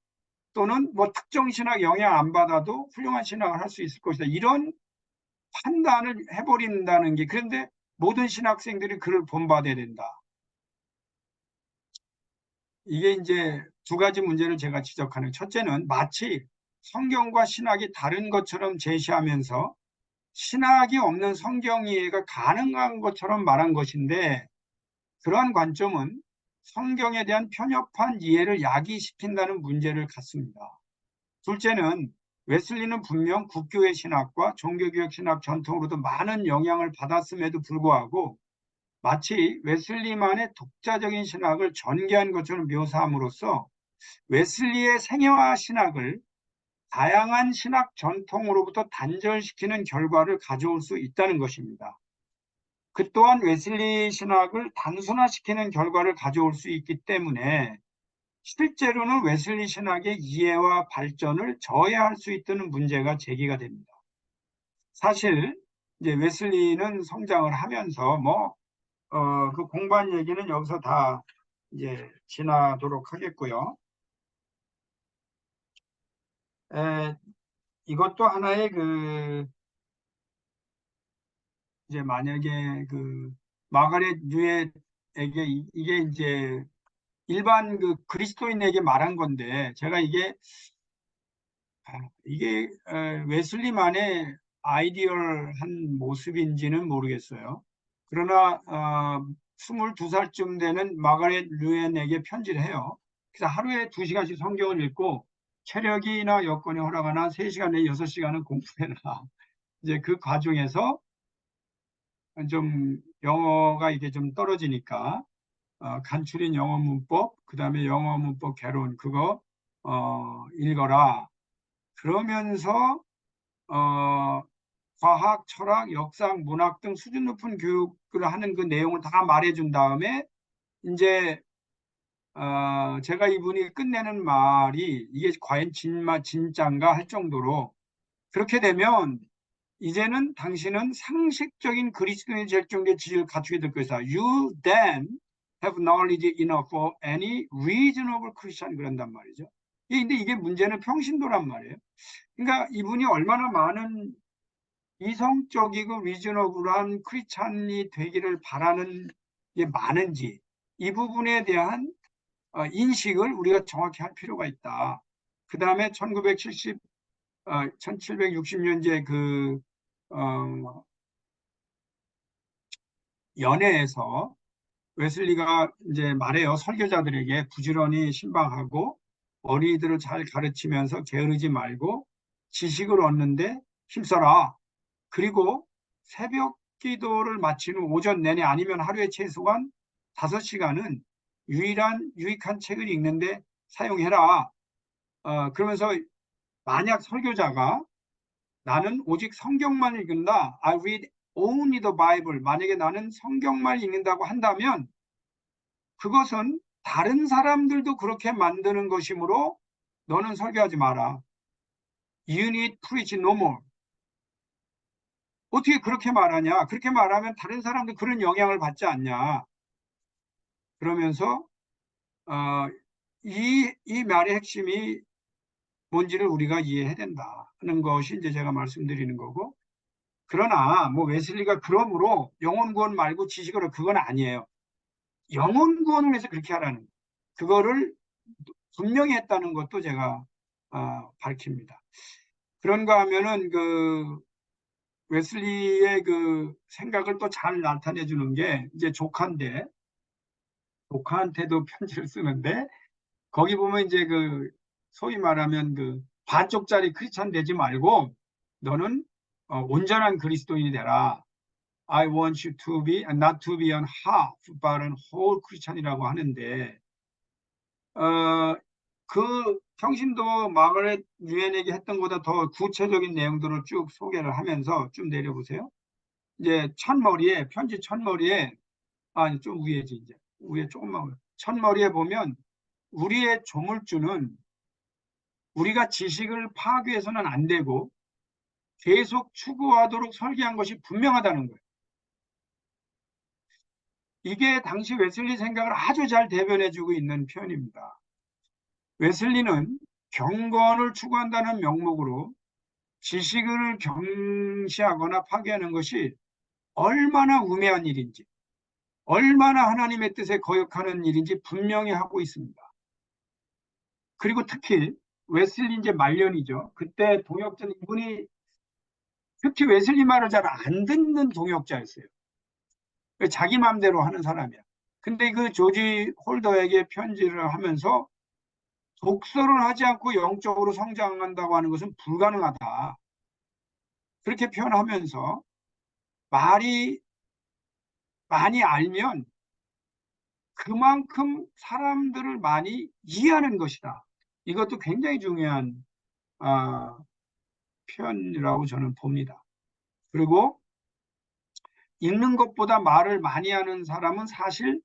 또는 뭐 특정 신학 영향 안 받아도 훌륭한 신학을 할 수 있을 것이다. 이런 판단을 해버린다는 게 그런데 모든 신학생들이 그를 본받아야 된다. 이게 이제 두 가지 문제를 제가 지적하는 첫째는 마치 성경과 신학이 다른 것처럼 제시하면서 신학이 없는 성경 이해가 가능한 것처럼 말한 것인데 그러한 관점은 성경에 대한 편협한 이해를 야기시킨다는 문제를 갖습니다. 둘째는 웨슬리는 분명 국교회 신학과 종교개혁 신학 전통으로도 많은 영향을 받았음에도 불구하고 마치 웨슬리만의 독자적인 신학을 전개한 것처럼 묘사함으로써 웨슬리의 생애와 신학을 다양한 신학 전통으로부터 단절시키는 결과를 가져올 수 있다는 것입니다. 그 또한 웨슬리 신학을 단순화시키는 결과를 가져올 수 있기 때문에 실제로는 웨슬리 신학의 이해와 발전을 저해할 수 있다는 문제가 제기가 됩니다. 사실 이제 웨슬리는 성장을 하면서 그 공부한 얘기는 여기서 다 이제 지나도록 하겠고요. 이것도 하나의 이제 만약에 마가렛 유에에게 이게 이제 일반 그리스도인에게 말한 건데 제가 이게 웨슬리만의 아이디얼한 모습인지는 모르겠어요. 그러나 22살쯤 되는 마가렛 류엔에게 편지를 해요. 그래서 하루에 2시간씩 성경을 읽고 체력이나 여건이 허락하나 3시간 내지 6시간은 공부해라. 이제 그 과정에서 좀 영어가 이게 좀 떨어지니까 간추린 영어 문법, 그 다음에 영어 문법 개론 그거 읽어라. 그러면서 과학, 철학, 역사, 문학 등 수준 높은 교육을 하는 그 내용을 다 말해준 다음에 이제 제가 이분이 끝내는 말이 이게 과연 진짠가 할 정도로 그렇게 되면 이제는 당신은 상식적인 그리스도인이 될 정도의 지식을 갖추게 될 것이다. You then have knowledge enough for any reasonable Christian 그런단 말이죠. 근데 이게 문제는 평신도란 말이에요. 그러니까 이분이 얼마나 많은 이성적이고 리즈너블한 크리스찬이 되기를 바라는 게 많은지 이 부분에 대한 인식을 우리가 정확히 할 필요가 있다. 그 다음에 1760년제 그 연회에서 웨슬리가 이제 말해요. 설교자들에게 부지런히 신방하고 어린이들을 잘 가르치면서 게으르지 말고 지식을 얻는데 힘써라. 그리고 새벽 기도를 마친 후 오전 내내 아니면 하루에 최소한 5시간은 유익한 책을 읽는데 사용해라. 그러면서 만약 설교자가 나는 오직 성경만 읽는다. I read only the Bible. 만약에 나는 성경만 읽는다고 한다면 그것은 다른 사람들도 그렇게 만드는 것이므로 너는 설교하지 마라. You need preach no more. 어떻게 그렇게 말하냐? 그렇게 말하면 다른 사람도 그런 영향을 받지 않냐? 그러면서 이 말의 핵심이 뭔지를 우리가 이해해야 된다는 것이 이제 제가 말씀드리는 거고. 그러나 뭐 웨슬리가 그러므로 영혼 구원 말고 지식으로 그건 아니에요. 영혼 구원을 위해서 그렇게 하라는 그거를 분명히 했다는 것도 제가 밝힙니다. 그런가 하면은 그 웨슬리의 그 생각을 또 잘 나타내 주는 게 이제 조카한테도 편지를 쓰는데 거기 보면 이제 그 소위 말하면 그 반쪽짜리 크리스찬 되지 말고 너는 온전한 그리스도인이 되라. I want you to be not to be an half but an whole Christian이라고 하는데 그 평신도 마가렛 유엔에게 했던 것보다 더 구체적인 내용들을 쭉 소개를 하면서 좀 내려보세요. 이제 편지 첫머리에 아니 좀 위에지 이제 위에 조금만 올려. 첫머리에 보면 우리의 조물주는 우리가 지식을 파괴해서는 안 되고 계속 추구하도록 설계한 것이 분명하다는 거예요. 이게 당시 웨슬리 생각을 아주 잘 대변해주고 있는 표현입니다. 웨슬리는 경건을 추구한다는 명목으로 지식을 경시하거나 파괴하는 것이 얼마나 우매한 일인지, 얼마나 하나님의 뜻에 거역하는 일인지 분명히 하고 있습니다. 그리고 특히 웨슬리 이제 말년이죠. 그때 동역자는 이분이 특히 웨슬리 말을 잘 안 듣는 동역자였어요. 자기 마음대로 하는 사람이야. 근데 그 조지 홀더에게 편지를 하면서 독서를 하지 않고 영적으로 성장한다고 하는 것은 불가능하다. 그렇게 표현하면서 말이 많이 알면 그만큼 사람들을 많이 이해하는 것이다. 이것도 굉장히 중요한 표현이라고 저는 봅니다. 그리고 읽는 것보다 말을 많이 하는 사람은 사실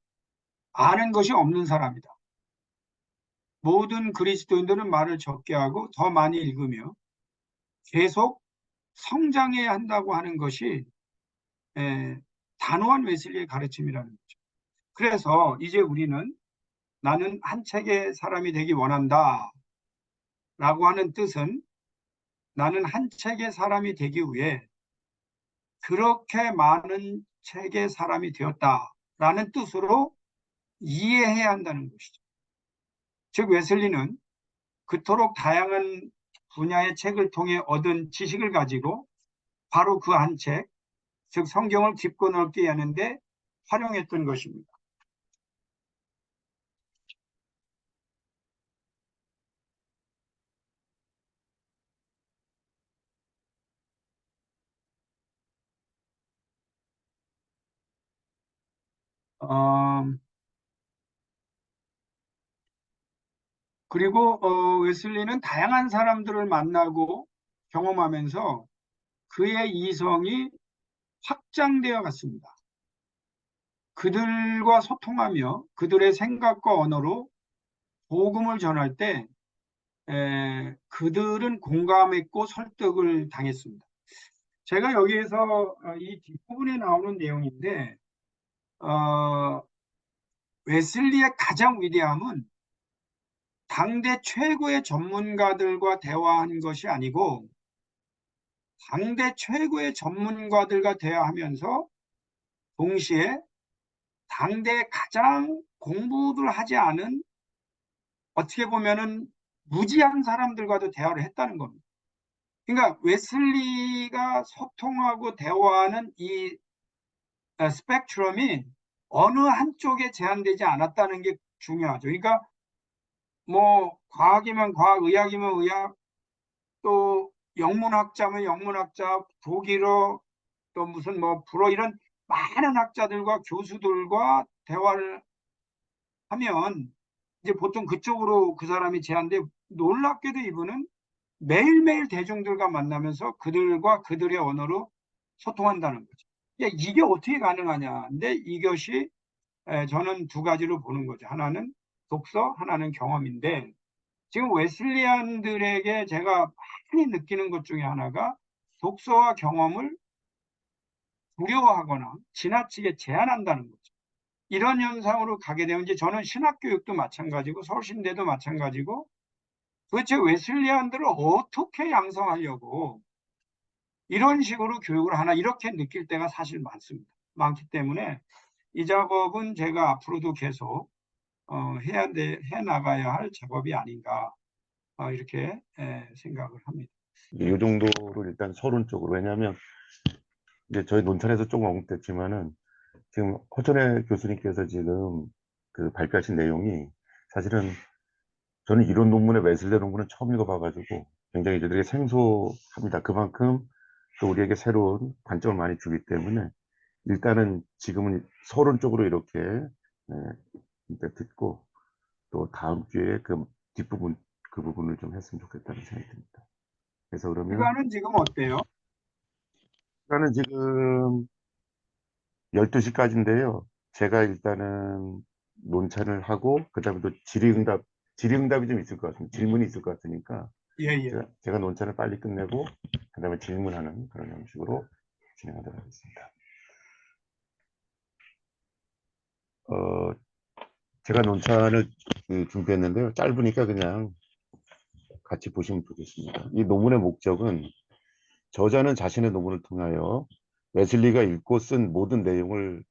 아는 것이 없는 사람이다. 모든 그리스도인들은 말을 적게 하고 더 많이 읽으며 계속 성장해야 한다고 하는 것이 단호한 웨슬리의 가르침이라는 거죠. 그래서 이제 우리는 나는 한 책의 사람이 되기 원한다 라고 하는 뜻은 나는 한 책의 사람이 되기 위해 그렇게 많은 책의 사람이 되었다라는 뜻으로 이해해야 한다는 것이죠. 즉 웨슬리는 그토록 다양한 분야의 책을 통해 얻은 지식을 가지고 바로 그 한 책, 즉 성경을 깊고 넓게 하는데 활용했던 것입니다. 그리고 웨슬리는 다양한 사람들을 만나고 경험하면서 그의 이성이 확장되어 갔습니다. 그들과 소통하며 그들의 생각과 언어로 복음을 전할 때 그들은 공감했고 설득을 당했습니다. 제가 여기에서 이 뒷부분에 나오는 내용인데 웨슬리의 가장 위대함은 당대 최고의 전문가들과 대화한 것이 아니고 당대 최고의 전문가들과 대화하면서 동시에 당대 가장 공부를 하지 않은 어떻게 보면은 무지한 사람들과도 대화를 했다는 겁니다. 그러니까 웨슬리가 소통하고 대화하는 이 스펙트럼이 어느 한쪽에 제한되지 않았다는 게 중요하죠. 그러니까 뭐 과학이면 과학, 의학이면 의학, 또 영문학자면 영문학자, 독일어, 또 무슨 뭐 불어 이런 많은 학자들과 교수들과 대화를 하면 이제 보통 그쪽으로 그 사람이 제한돼 놀랍게도 이분은 매일매일 대중들과 만나면서 그들과 그들의 언어로 소통한다는 거죠. 야, 이게 어떻게 가능하냐. 근데 이것이 저는 두 가지로 보는 거죠. 하나는 독서, 하나는 경험인데 지금 웨슬리안들에게 제가 많이 느끼는 것 중에 하나가 독서와 경험을 두려워하거나 지나치게 제한한다는 거죠. 이런 현상으로 가게 되면 이제 저는 신학교육도 마찬가지고 서울신대도 마찬가지고 도대체 웨슬리안들을 어떻게 양성하려고 이런 식으로 교육을 하나 이렇게 느낄 때가 사실 많습니다. 많기 때문에 이 작업은 제가 앞으로도 계속 해 나가야 할 작업이 아닌가 이렇게 생각을 합니다. 이 정도를 일단 서론적으로, 왜냐하면 이제 저희 논천에서 조금 언급됐지만은 지금 허천혜 교수님께서 지금 그 발표하신 내용이 사실은 저는 이런 논문의 웨슬레 논문은 처음 읽어봐가지고 굉장히 저들에게 생소합니다. 그만큼 또 우리에게 새로운 관점을 많이 주기 때문에 일단은 지금은 서론적으로 이렇게 일단 듣고 또 다음 기회에 그 뒷부분 그 부분을 좀 했으면 좋겠다는 생각이 듭니다. 그래서 그러면 시간은 지금 어때요? 시간은 지금 12시까지인데요. 제가 일단은 논찬을 하고 그다음에 또 질의응답이 좀 있을 것 같습니다. 질문이 있을 것 같으니까 예, 예. 제가 논찬을 빨리 끝내고 그다음에 질문하는 그런 형식으로 진행하도록 하겠습니다. 어, 제가 논찬을 준비했는데요. 짧으니까 그냥 같이 보시면 좋겠습니다. 이 논문의 목적은 저자는 자신의 논문을 통하여 웨슬리가 읽고 쓴 모든 내용을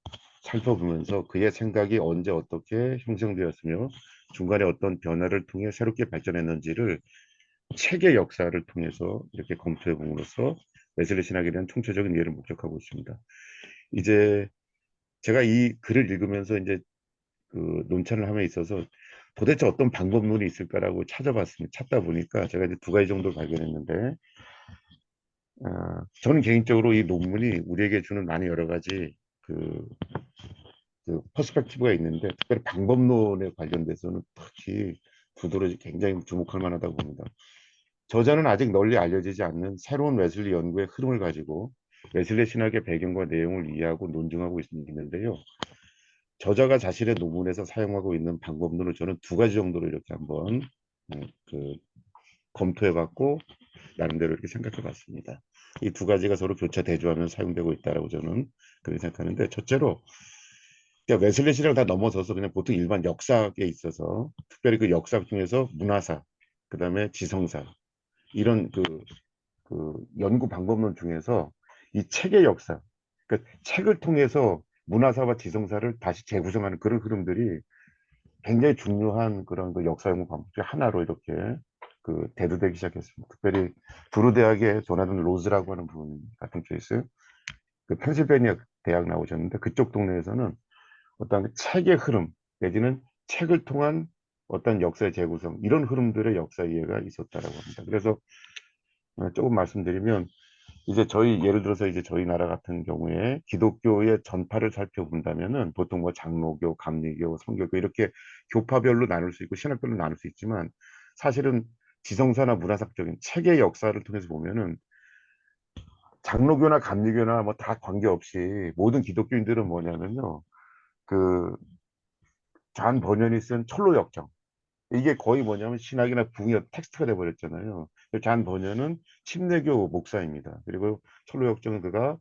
살펴보면서 그의 생각이 언제 어떻게 형성되었으며 중간에 어떤 변화를 통해 새롭게 발전했는지를 책의 역사를 통해서 이렇게 검토해 봄으로써 웨슬리 신학에 대한 총체적인 이해를 목적하고 있습니다. 이제 제가 이 글을 읽으면서 이제 그 논찬을 함에 있어서 도대체 어떤 방법론이 있을까라고 찾다 보니까 제가 이제 두 가지 정도 발견했는데, 저는 개인적으로 이 논문이 우리에게 주는 많은 여러 가지 그, 그 퍼스펙티브가 있는데, 특별히 방법론에 관련돼서는 특히 두드러지 굉장히 주목할 만하다고 봅니다. 저자는 아직 널리 알려지지 않는 새로운 웨슬리 연구의 흐름을 가지고 웨슬리 신학의 배경과 내용을 이해하고 논증하고 있는데요. 저자가 자신의 논문에서 사용하고 있는 방법론을 저는 두 가지 정도로 이렇게 한번 그 검토해봤고 나름대로 이렇게 생각해봤습니다. 이 두 가지가 서로 교차 대조하면서 사용되고 있다라고 저는 그렇게 생각하는데, 첫째로 웨슬리 신학을 다 넘어서서 그냥 보통 일반 역사에 있어서 특별히 그 역사 중에서 문화사, 그 다음에 지성사 이런 그 연구 방법론 중에서 이 책의 역사, 그 책을 통해서 문화사와 지성사를 다시 재구성하는 그런 흐름들이 굉장히 중요한 그런 그 역사 연구 방법 중 하나로 이렇게 그 대두되기 시작했습니다. 특별히 두루 대학의 조나단 로즈라고 하는 분 같은 케이스, 그 펜실베니아 대학 나오셨는데 그쪽 동네에서는 어떤 책의 흐름 내지는 책을 통한 어떤 역사의 재구성 이런 흐름들의 역사 이해가 있었다라고 합니다. 그래서 조금 말씀드리면 이제 예를 들어서 이제 저희 나라 같은 경우에 기독교의 전파를 살펴본다면은 보통 뭐 장로교, 감리교, 성교교 이렇게 교파별로 나눌 수 있고 신학별로 나눌 수 있지만 사실은 지성사나 문화사적인 책의 역사를 통해서 보면은 장로교나 감리교나 뭐 다 관계없이 모든 기독교인들은 뭐냐면요. 그 잔 번연이 쓴 철로역정 이게 거의 뭐냐면 신학이나 붕의 텍스트가 돼버렸잖아요. 잔 번연은 침례교 목사입니다. 그리고 철로역정은 그가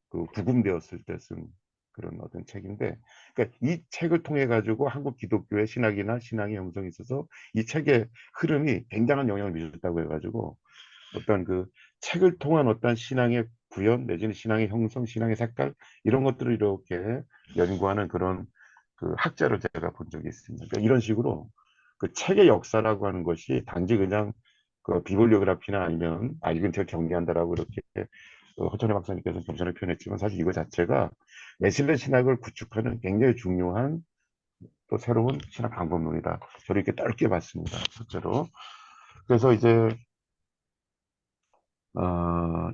그 구금되었을 때 쓴 그런 어떤 책인데, 그러니까 이 책을 통해 가지고 한국 기독교의 신학이나 신앙의 형성이 있어서 이 책의 흐름이 굉장한 영향을 미쳤다고 해가지고 어떤 그 책을 통한 어떤 신앙의 구현 내지는 신앙의 형성, 신앙의 색깔 이런 것들을 이렇게 연구하는 그런 그 학자를 제가 본 적이 있습니다. 그러니까 이런 식으로 그 책의 역사라고 하는 것이 단지 그냥 그 비블리오그래피나 아니면 이건 제가 경계한다라고 이렇게 허천의 박사님께서 겸손하게 표현했지만 사실 이거 자체가 웨슬리 신학을 구축하는 굉장히 중요한 또 새로운 신학 방법론이다. 저를 이렇게 넓게 봤습니다. 첫째로. 그래서 이제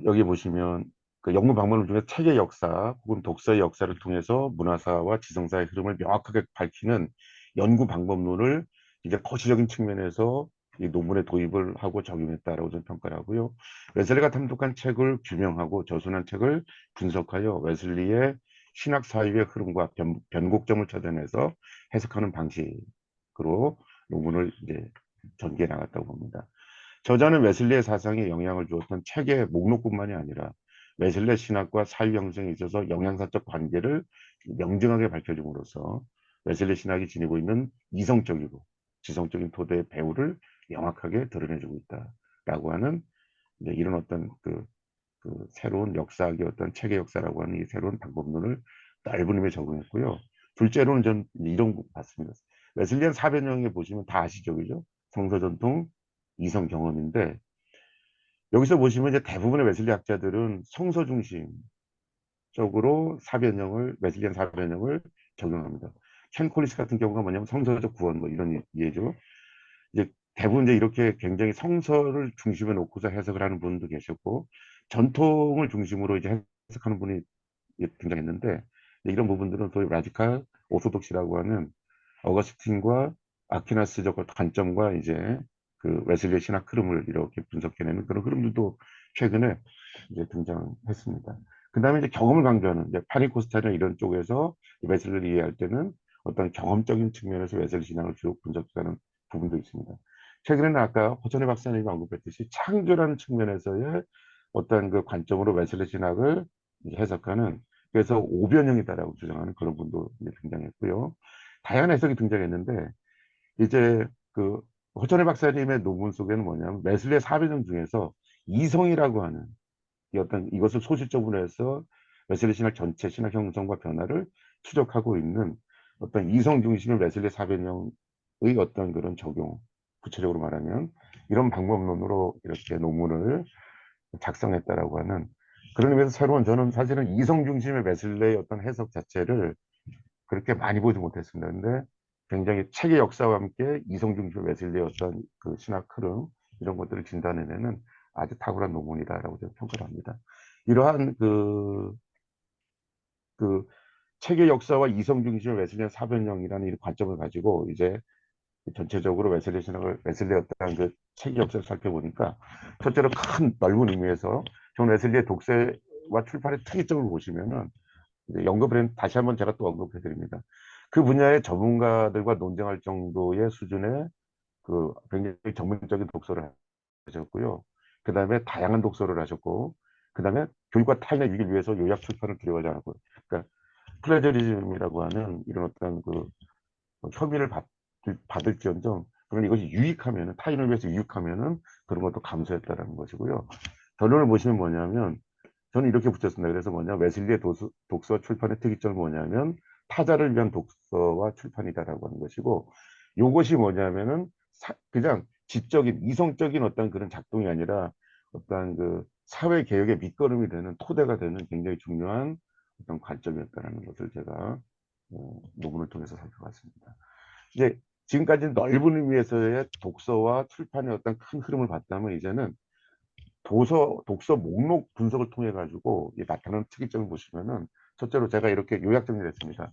여기 보시면 그 연구 방법론 중에 책의 역사 혹은 독서의 역사를 통해서 문화사와 지성사의 흐름을 명확하게 밝히는 연구 방법론을 이제 거시적인 측면에서 이 논문에 도입을 하고 적용했다라고 저는 평가를 하고요. 웨슬리가 탐독한 책을 규명하고 저술한 책을 분석하여 웨슬리의 신학 사유의 흐름과 변곡점을 찾아내서 해석하는 방식으로 논문을 이제 전개해 나갔다고 봅니다. 저자는 웨슬리의 사상에 영향을 주었던 책의 목록뿐만이 아니라 웨슬리 신학과 사유 형성에 있어서 영양사적 관계를 명징하게 밝혀줌으로써 웨슬리 신학이 지니고 있는 이성적이고 지성적인 토대의 배후를 명확하게 드러내주고 있다라고 하는 이런 어떤 그 새로운 역사학의 어떤 책의 역사라고 하는 이 새로운 방법론을 넓은 의미에 적용했고요. 둘째로는 전 이런 거 봤습니다. 웨슬리안 사변형에 보시면 다 아시죠, 그죠? 성서 전통, 이성 경험인데 여기서 보시면 이제 대부분의 웨슬리 학자들은 성서 중심적으로 웨슬리안 사변형을 적용합니다. 켄 콜리스 같은 경우가 뭐냐면 성서적 구원 뭐 이런 이해죠. 이제 대부분 이제 이렇게 굉장히 성서를 중심에 놓고서 해석을 하는 분도 계셨고 전통을 중심으로 이제 해석하는 분이 등장했는데 이런 부분들은 소위 라디칼 오소독시라고 하는 어거스틴과 아퀴나스적 관점과 이제 그 웨슬리의 신학 흐름을 이렇게 분석해내는 그런 흐름들도 최근에 이제 등장했습니다. 그 다음에 이제 경험을 강조하는 이제 파리코스타나 이런 쪽에서 웨슬리를 이해할 때는 어떤 경험적인 측면에서 웨슬리 신학을 쭉 분석하는 부분도 있습니다. 최근에는 아까 호천의 박사님이 언급했듯이 창조라는 측면에서의 어떤 그 관점으로 웨슬리 신학을 이제 해석하는 그래서 오변형이다라고 주장하는 그런 분도 이제 등장했고요. 다양한 해석이 등장했는데 이제 그 호천의 박사님의 논문 속에는 뭐냐면 웨슬리의 사변형 중에서 이성이라고 하는 이 어떤 이것을 소실적으로 해서 웨슬리 신학 전체 신학 형성과 변화를 추적하고 있는 어떤 이성 중심의 웨슬리 사변형의 어떤 그런 적용 구체적으로 말하면 이런 방법론으로 이렇게 논문을 작성했다라고 하는 그런 의미에서 새로운 저는 사실은 이성 중심의 웨슬리의 어떤 해석 자체를 그렇게 많이 보지 못했습니다. 근데 굉장히 책의 역사와 함께 이성 중심의 웨슬리의 어떤 그 신학 흐름 이런 것들을 진단해내는 아주 탁월한 논문이다라고 저는 평가를 합니다. 이러한 그 책의 역사와 이성 중심의 웨슬리의 사변형이라는 이 관점을 가지고 이제 전체적으로 웨슬리 신학을 웨슬리의 어떤 그 책의 역사를 살펴보니까 첫째로 큰 넓은 의미에서 존 웨슬리의 독서와 출판의 특이점을 보시면은 연구를 다시 한번 제가 또 언급해 드립니다. 그 분야의 전문가들과 논쟁할 정도의 수준의 그 굉장히 전문적인 독서를 하셨고요. 그 다음에 다양한 독서를 하셨고, 그 다음에 교육과 타인의 유익을 위해서 요약 출판을 두려워하지 않았고, 그러니까 플레저리즘이라고 하는 이런 어떤 그 혐의를 받을지언정, 그러면 이것이 유익하면은 타인을 위해서 유익하면은 그런 것도 감수했다라는 것이고요. 결론을 보시면 뭐냐면 저는 이렇게 붙였습니다. 그래서 뭐냐 웨슬리의 독서 출판의 특이점은 뭐냐면 타자를 위한 독서와 출판이다라고 하는 것이고 이것이 뭐냐면은 그냥 지적인 이성적인 어떤 그런 작동이 아니라 어떤 그 사회 개혁의 밑거름이 되는 토대가 되는 굉장히 중요한 어떤 관점이었다는 것을 제가 논문을 통해서 살펴봤습니다. 이제 지금까지 넓은 의미에서의 독서와 출판의 어떤 큰 흐름을 봤다면 이제는 독서 목록 분석을 통해 가지고 나타나는 특이점을 보시면은 첫째로 제가 이렇게 요약 정리를 했습니다.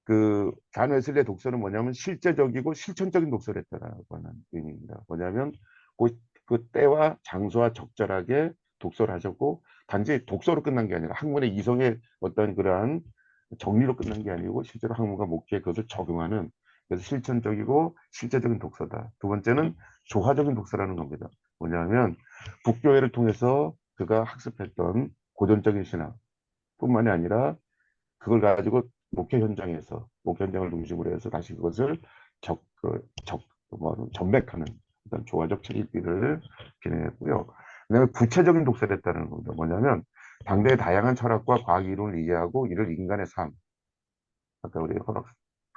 그 잔 웨슬리의 독서는 뭐냐면 실제적이고 실천적인 독서를 했다라고 하는 의미입니다. 뭐냐면 그 때와 장소와 적절하게 독서를 하셨고 단지 독서로 끝난 게 아니라 학문의 이성의 어떤 그러한 정리로 끝난 게 아니고 실제로 학문과 목표에 그것을 적용하는 그래서 실천적이고 실제적인 독서다. 두 번째는 조화적인 독서라는 겁니다. 뭐냐면 북교회를 통해서 그가 학습했던 고전적인 신학 뿐만이 아니라 그걸 가지고 목회 현장을 중심으로 해서 다시 그것을 전맥하는 어떤 조화적 책 읽기를 진행했고요. 그다음에 구체적인 독서를 했다는 겁니다. 뭐냐면 당대의 다양한 철학과 과학 이론을 이해하고 이를 인간의 삶, 아까 우리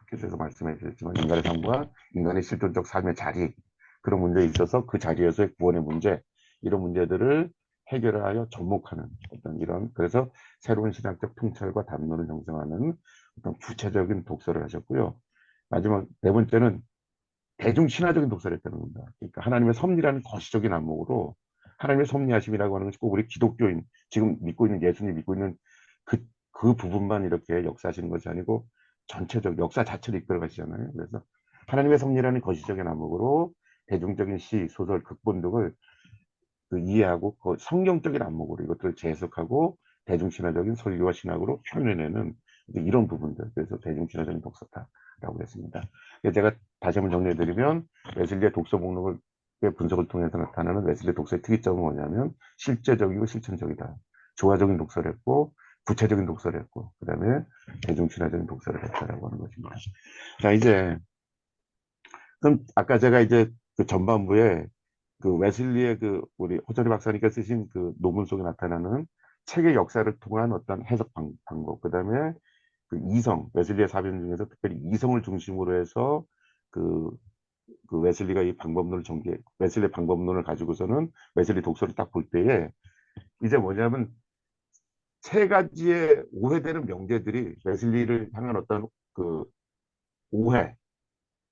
계속해서 말씀해 주셨지만 인간의 삶과 인간의 실존적 삶의 자리 그런 문제에 있어서 그 자리에서의 구원의 문제 이런 문제들을 해결하여 접목하는 어떤 이런 그래서 새로운 신학적 통찰과 담론을 형성하는 어떤 구체적인 독서를 하셨고요. 마지막 네 번째는 대중신화적인 독서를 했다는 겁니다. 그러니까 하나님의 섭리라는 거시적인 안목으로 하나님의 섭리하심이라고 하는 것이 꼭 우리 기독교인 지금 믿고 있는 예수님 믿고 있는 그 부분만 이렇게 역사하시는 것이 아니고 전체적 역사 자체를 이끌어 가시잖아요. 그래서 하나님의 섭리라는 거시적인 안목으로 대중적인 시, 소설, 극본 등을 그 이해하고 그 성경적인 안목으로 이것들을 재해석하고 대중신화적인 설교와 신학으로 표현해내는 이런 부분들 그래서 대중신화적인 독서다라고 했습니다. 제가 다시 한번 정리해드리면 웨슬리의 독서 목록을 분석을 통해서 나타나는 웨슬리 독서의 특이점은 뭐냐면 실제적이고 실천적이다. 조화적인 독서를 했고 구체적인 독서를 했고 그 다음에 대중신화적인 독서를 했다라고 하는 것입니다. 자 이제 그럼 아까 제가 이제 그 전반부에 그 웨슬리의 그 우리 호철이 박사님께 쓰신 그 논문 속에 나타나는 책의 역사를 통한 어떤 해석 방법, 그 다음에 그 이성, 웨슬리의 사변 중에서 특별히 이성을 중심으로 해서 그, 그 웨슬리가 이 방법론을 웨슬리의 방법론을 가지고서는 웨슬리 독서를 딱 볼 때에 이제 뭐냐면 세 가지의 오해되는 명제들이 웨슬리를 향한 어떤 그 오해,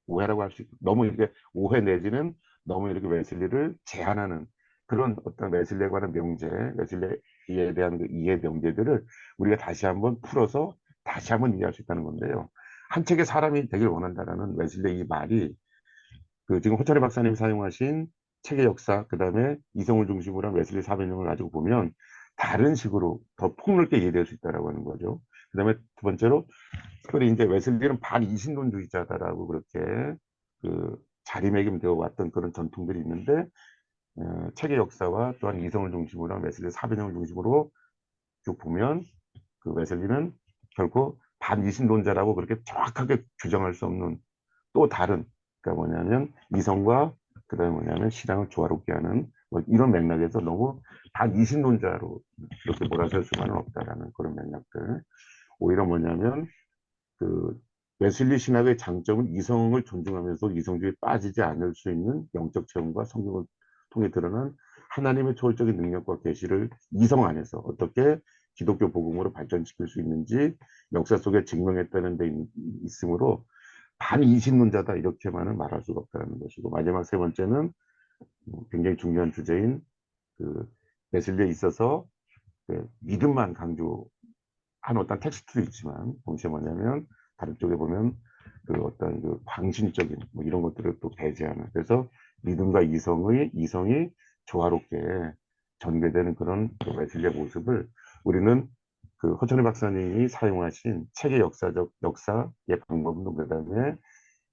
오해라고 할 수 있고 너무 이렇게 오해 내지는 너무 이렇게 웨슬리를 제한하는 그런 어떤 웨슬리에 관한 명제, 웨슬리에 대한 그 이해 명제들을 우리가 다시 한번 풀어서 다시 한번 이해할 수 있다는 건데요. 한 책의 사람이 되길 원한다라는 웨슬리의 이 말이 그 지금 호철이 박사님이 사용하신 책의 역사, 그 다음에 이성을 중심으로 한 웨슬리 사변형을 가지고 보면 다른 식으로 더 폭넓게 이해될 수 있다라고 하는 거죠. 그 다음에 두 번째로 특별히 이제 웨슬리는 반이신론주의자다라고 그렇게 그 자리매김되어 왔던 그런 전통들이 있는데 책의 역사와 또한 이성을 중심으로 한 웨슬리 사변형을 중심으로 쭉 보면 그 웨슬리는 결코 반이신론자라고 그렇게 정확하게 규정할 수 없는 또 다른 그러니까 뭐냐면 이성과 그다음에 뭐냐면 신앙을 조화롭게 하는 뭐 이런 맥락에서 너무 반이신론자로 이렇게 몰아설 수만은 없다라는 그런 맥락들 오히려 뭐냐면 그 웨슬리 신학의 장점은 이성을 존중하면서 이성주의에 빠지지 않을 수 있는 영적 체험과 성경을 통해 드러난 하나님의 초월적인 능력과 계시를 이성 안에서 어떻게 기독교 복음으로 발전시킬 수 있는지 역사 속에 증명했다는 데 있으므로 반이신론자다 이렇게만은 말할 수가 없다는 것이고 마지막 세 번째는 굉장히 중요한 주제인 그 웨슬리에 있어서 그 믿음만 강조한 어떤 텍스트도 있지만 동시에 뭐냐면 다른 쪽에 보면 그 어떤 그 광신적인 뭐 이런 것들을 또 배제하는 그래서 믿음과 이성이 조화롭게 전개되는 그런 그 웨슬리의 모습을 우리는 그 허천희 박사님이 사용하신 책의 역사의 방법론 그다음에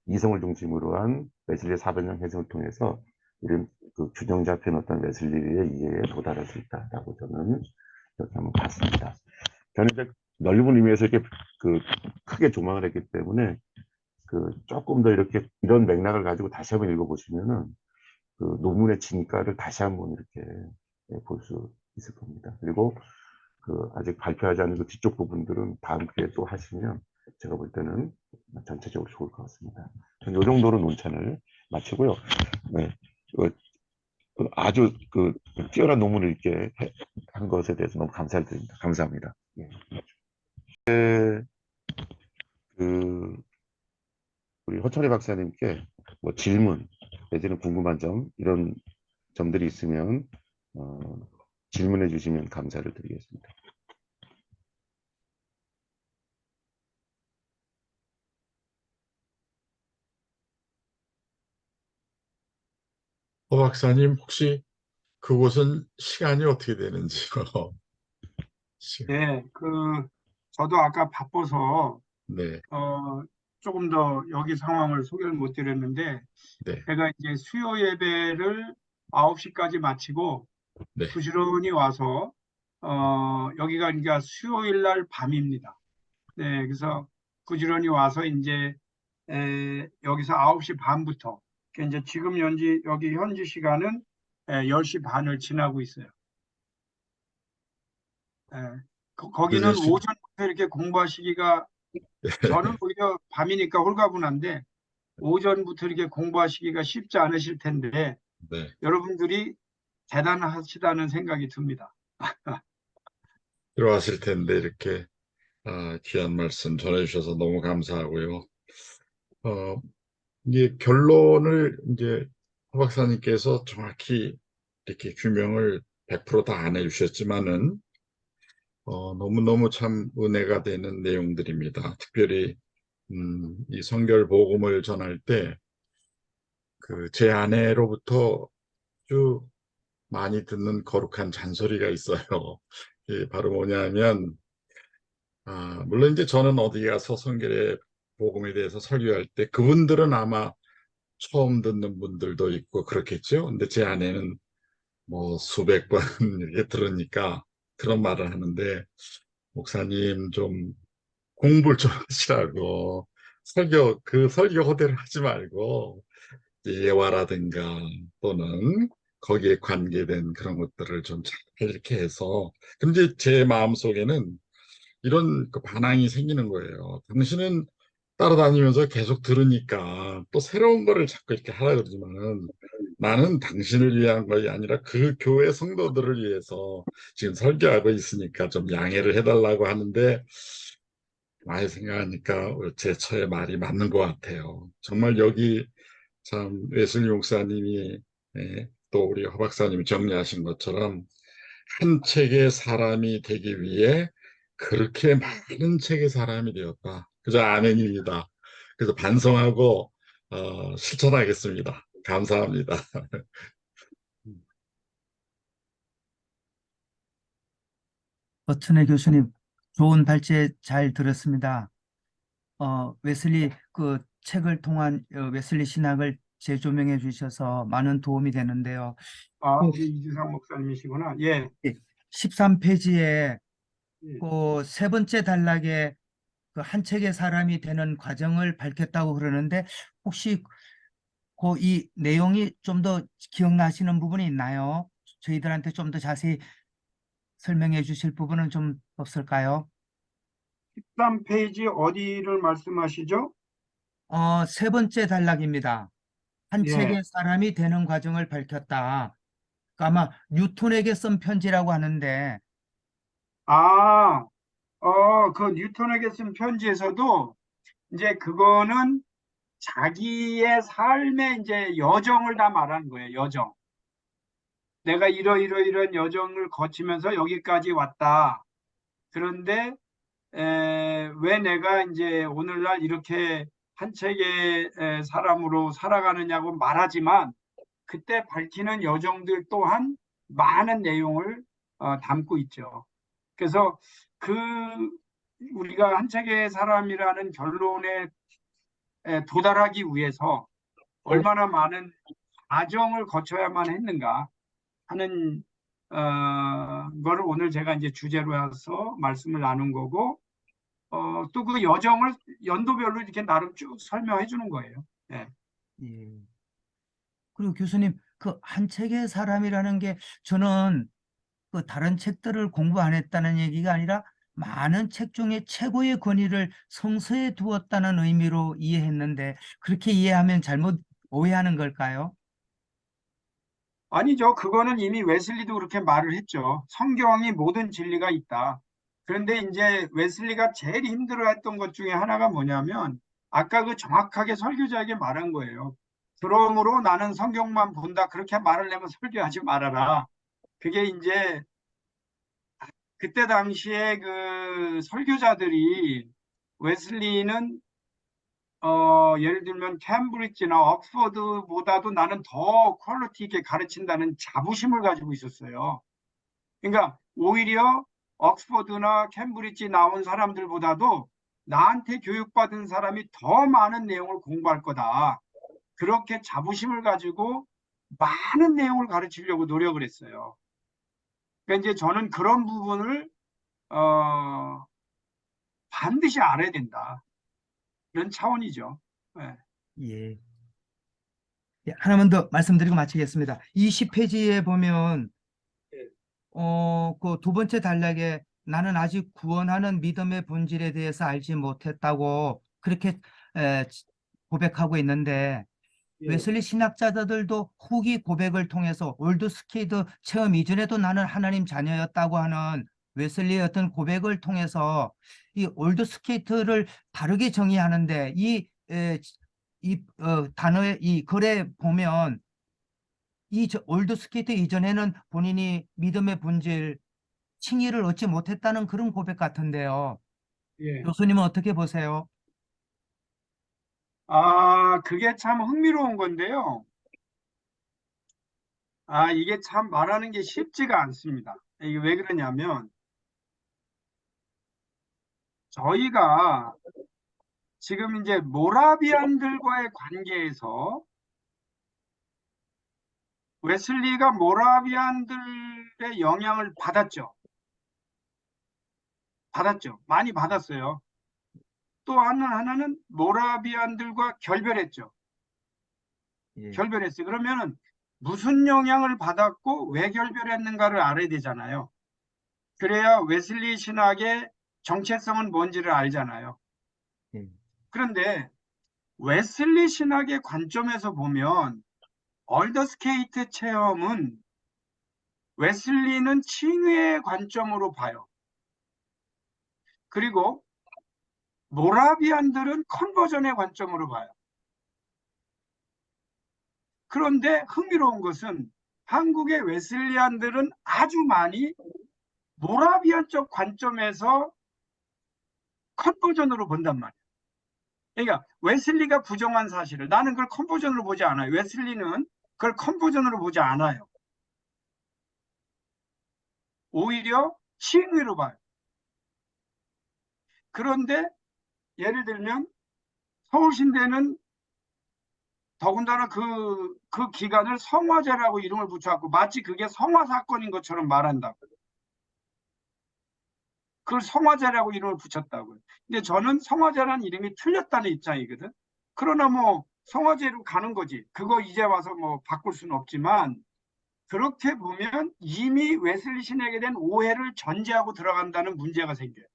이성을 중심으로 한 웨슬리의 사변형 해석을 통해서 우리는 그 균형 잡힌 어떤 웨슬리의 이해에 도달할 수 있다라고 저는 이렇게 한번 봤습니다. 저는 이제 넓은 의미에서 이렇게 그 크게 조망을 했기 때문에 그 조금 더 이렇게 이런 맥락을 가지고 다시 한번 읽어보시면은 그 논문의 진가를 다시 한번 이렇게 볼 수 있을 겁니다. 그리고 그 아직 발표하지 않은 그 뒤쪽 부분들은 다음 기회에 또 하시면 제가 볼 때는 전체적으로 좋을 것 같습니다. 저는 이 정도로 논찬을 마치고요. 네. 아주 그 뛰어난 논문을 읽게 한 것에 대해서 너무 감사를 드립니다. 감사합니다. 예. 그 우리 허철희 박사님께 뭐 질문 내지는 궁금한 점 이런 점들이 있으면 질문해 주시면 감사를 드리겠습니다. 호 박사님, 혹시 그곳은 시간이 어떻게 되는지요? 네, 저도 아까 바빠서, 네, 어, 조금 더 여기 상황을 소개를 못 드렸는데, 네, 제가 이제 수요 예배를 9시까지 마치고 네. 부지런히 와서, 여기가 그러니까 수요일 날 밤입니다. 네, 그래서 부지런히 와서 이제, 여기서 9시 반부터, 그러니까 이제 지금 여기 현지 시간은 10시 반을 지나고 있어요. 예, 그래서 거기는 오전부터 이렇게 공부하시기가 저는 오히려 밤이니까 홀가분한데 오전부터 이렇게 공부하시기가 쉽지 않으실 텐데 네. 여러분들이 대단하시다는 생각이 듭니다. 필요하실 텐데 이렇게 귀한 말씀 전해주셔서 너무 감사하고요. 어, 이게 결론을 이제 허 박사님께서 정확히 이렇게 규명을 100%다 안 해주셨지만은 너무너무 참 은혜가 되는 내용들입니다. 특별히 이 성결 복음을 전할 때 그 제 아내로부터 아주 많이 듣는 거룩한 잔소리가 있어요. 이게 바로 뭐냐면 물론 이제 저는 어디 가서 성결의 복음에 대해서 설교할 때 그분들은 아마 처음 듣는 분들도 있고 그렇겠죠. 근데 제 아내는 뭐 수백 번 이렇게 들으니까 그런 말을 하는데 목사님 좀 공부를 좀 하시라고 그 설교 허대를 하지 말고 예화라든가 또는 거기에 관계된 그런 것들을 좀 잘 이렇게 해서 근데 제 마음속에는 이런 그 반항이 생기는 거예요. 당신은 따라다니면서 계속 들으니까 또 새로운 거를 자꾸 이렇게 하라 그러지만은 나는 당신을 위한 것이 아니라 그 교회 성도들을 위해서 지금 설교하고 있으니까 좀 양해를 해달라고 하는데 많이 생각하니까 제 처의 말이 맞는 것 같아요. 정말 여기 참 웨슬리 목사님이 또 우리 허 박사님이 정리하신 것처럼 한 책의 사람이 되기 위해 그렇게 많은 책의 사람이 되었다. 그저 아멘입니다. 그래서 반성하고 실천하겠습니다. 감사합니다. 버튼의 교수님, 좋은 발제 잘 들었습니다. 웨슬리 그 책을 통한 웨슬리 신학을 재조명해 주셔서 많은 도움이 되는데요. 우리 이주상 목사님이시구나. 예. 13페이지에 예. 그 세 번째 단락에 그 한 책의 사람이 되는 과정을 밝혔다고 그러는데 혹시 그 이 내용이 좀 더 기억나시는 부분이 있나요? 저희들한테 좀 더 자세히 설명해 주실 부분은 좀 없을까요? 13페이지 어디를 말씀하시죠? 세 번째 단락입니다. 한 예. 책의 사람이 되는 과정을 밝혔다. 그러니까 아마 뉴턴에게 쓴 편지라고 하는데, 아, 그 뉴턴에게 쓴 편지에서도 이제 그거는 자기의 삶의 이제 여정을 다 말하는 거예요. 여정. 내가 이런 여정을 거치면서 여기까지 왔다. 그런데 왜 내가 이제 오늘날 이렇게 한 책의 사람으로 살아가느냐고 말하지만 그때 밝히는 여정들 또한 많은 내용을 담고 있죠. 그래서 그 우리가 한 책의 사람이라는 결론에 도달하기 위해서 얼마나 많은 과정을 거쳐야만 했는가 하는 거를 오늘 제가 이제 주제로 해서 말씀을 나눈 거고 또 그 여정을 연도별로 이렇게 나름 쭉 설명해 주는 거예요. 네. 예. 그리고 교수님, 그 한 책의 사람이라는 게 저는 그 다른 책들을 공부 안 했다는 얘기가 아니라 많은 책 중에 최고의 권위를 성서에 두었다는 의미로 이해했는데 그렇게 이해하면 잘못 오해하는 걸까요? 아니죠. 그거는 이미 웨슬리도 그렇게 말을 했죠. 성경이 모든 진리가 있다. 그런데 이제 웨슬리가 제일 힘들어했던 것 중에 하나가 뭐냐면 아까 그 정확하게 설교자에게 말한 거예요. 그러므로 나는 성경만 본다. 그렇게 말을 내면 설교하지 말아라. 그게 이제 그때 당시에 그 설교자들이 웨슬리는 예를 들면 캠브리지나 옥스퍼드보다도 나는 더 퀄리티 있게 가르친다는 자부심을 가지고 있었어요. 그러니까 오히려 옥스퍼드나 캠브리지 나온 사람들보다도 나한테 교육받은 사람이 더 많은 내용을 공부할 거다. 그렇게 자부심을 가지고 많은 내용을 가르치려고 노력을 했어요. 그러니까 이제 저는 그런 부분을 어, 반드시 알아야 된다. 그런 차원이죠. 네. 예. 예, 하나만 더 말씀드리고 마치겠습니다. 20페이지에 보면 그 두 번째 단락에 나는 아직 구원하는 믿음의 본질에 대해서 알지 못했다고 그렇게 에, 고백하고 있는데 예. 웨슬리 신학자들도 후기 고백을 통해서 올드스케이트 체험 이전에도 나는 하나님 자녀였다고 하는 웨슬리의 어떤 고백을 통해서 이 올드스케이트를 다르게 정의하는데 단어의 이 글에 보면 올드스케이트 이전에는 본인이 믿음의 본질 칭의를 얻지 못했다는 그런 고백 같은데요. 예. 교수님은 어떻게 보세요? 그게 참 흥미로운 건데요. 이게 참 말하는 게 쉽지가 않습니다. 이게 왜 그러냐면, 저희가 지금 이제 모라비안들과의 관계에서 웨슬리가 모라비안들의 영향을 받았죠. 많이 받았어요. 또 하나는 모라비안들과 결별했죠. 예. 결별했어요. 그러면은 무슨 영향을 받았고 왜 결별했는가를 알아야 되잖아요. 그래야 웨슬리 신학의 정체성은 뭔지를 알잖아요. 예. 그런데 웨슬리 신학의 관점에서 보면 얼더스케이트 체험은 웨슬리는 칭의의 관점으로 봐요. 그리고 모라비안들은 컨버전의 관점으로 봐요. 그런데 흥미로운 것은 한국의 웨슬리안들은 아주 많이 모라비안적 관점에서 컨버전으로 본단 말이에요. 그러니까 웨슬리가 부정한 사실을 나는 그걸 컨버전으로 보지 않아요. 웨슬리는 그걸 컨버전으로 보지 않아요. 오히려 칭의로 봐요. 그런데 예를 들면 서울신대는 더군다나 그 기간을 성화제라고 이름을 붙여갖고 마치 그게 성화 사건인 것처럼 말한다고. 그걸 성화제라고 이름을 붙였다고요. 근데 저는 성화제라는 이름이 틀렸다는 입장이거든. 그러나 뭐 성화제로 가는 거지. 그거 이제 와서 뭐 바꿀 수는 없지만 그렇게 보면 이미 웨슬리 신에게 된 오해를 전제하고 들어간다는 문제가 생겨요.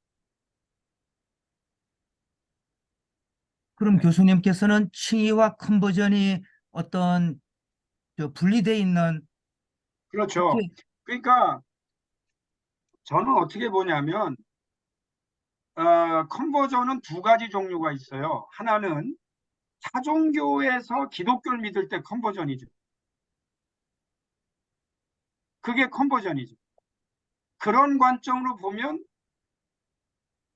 그럼 네. 교수님께서는 칭의와 컨버전이 어떤 분리되어 있는 그렇죠. 그렇게 그러니까 저는 어떻게 보냐면 컨버전은 두 가지 종류가 있어요. 하나는 타종교에서 기독교를 믿을 때 컨버전이죠. 그게 컨버전이죠. 그런 관점으로 보면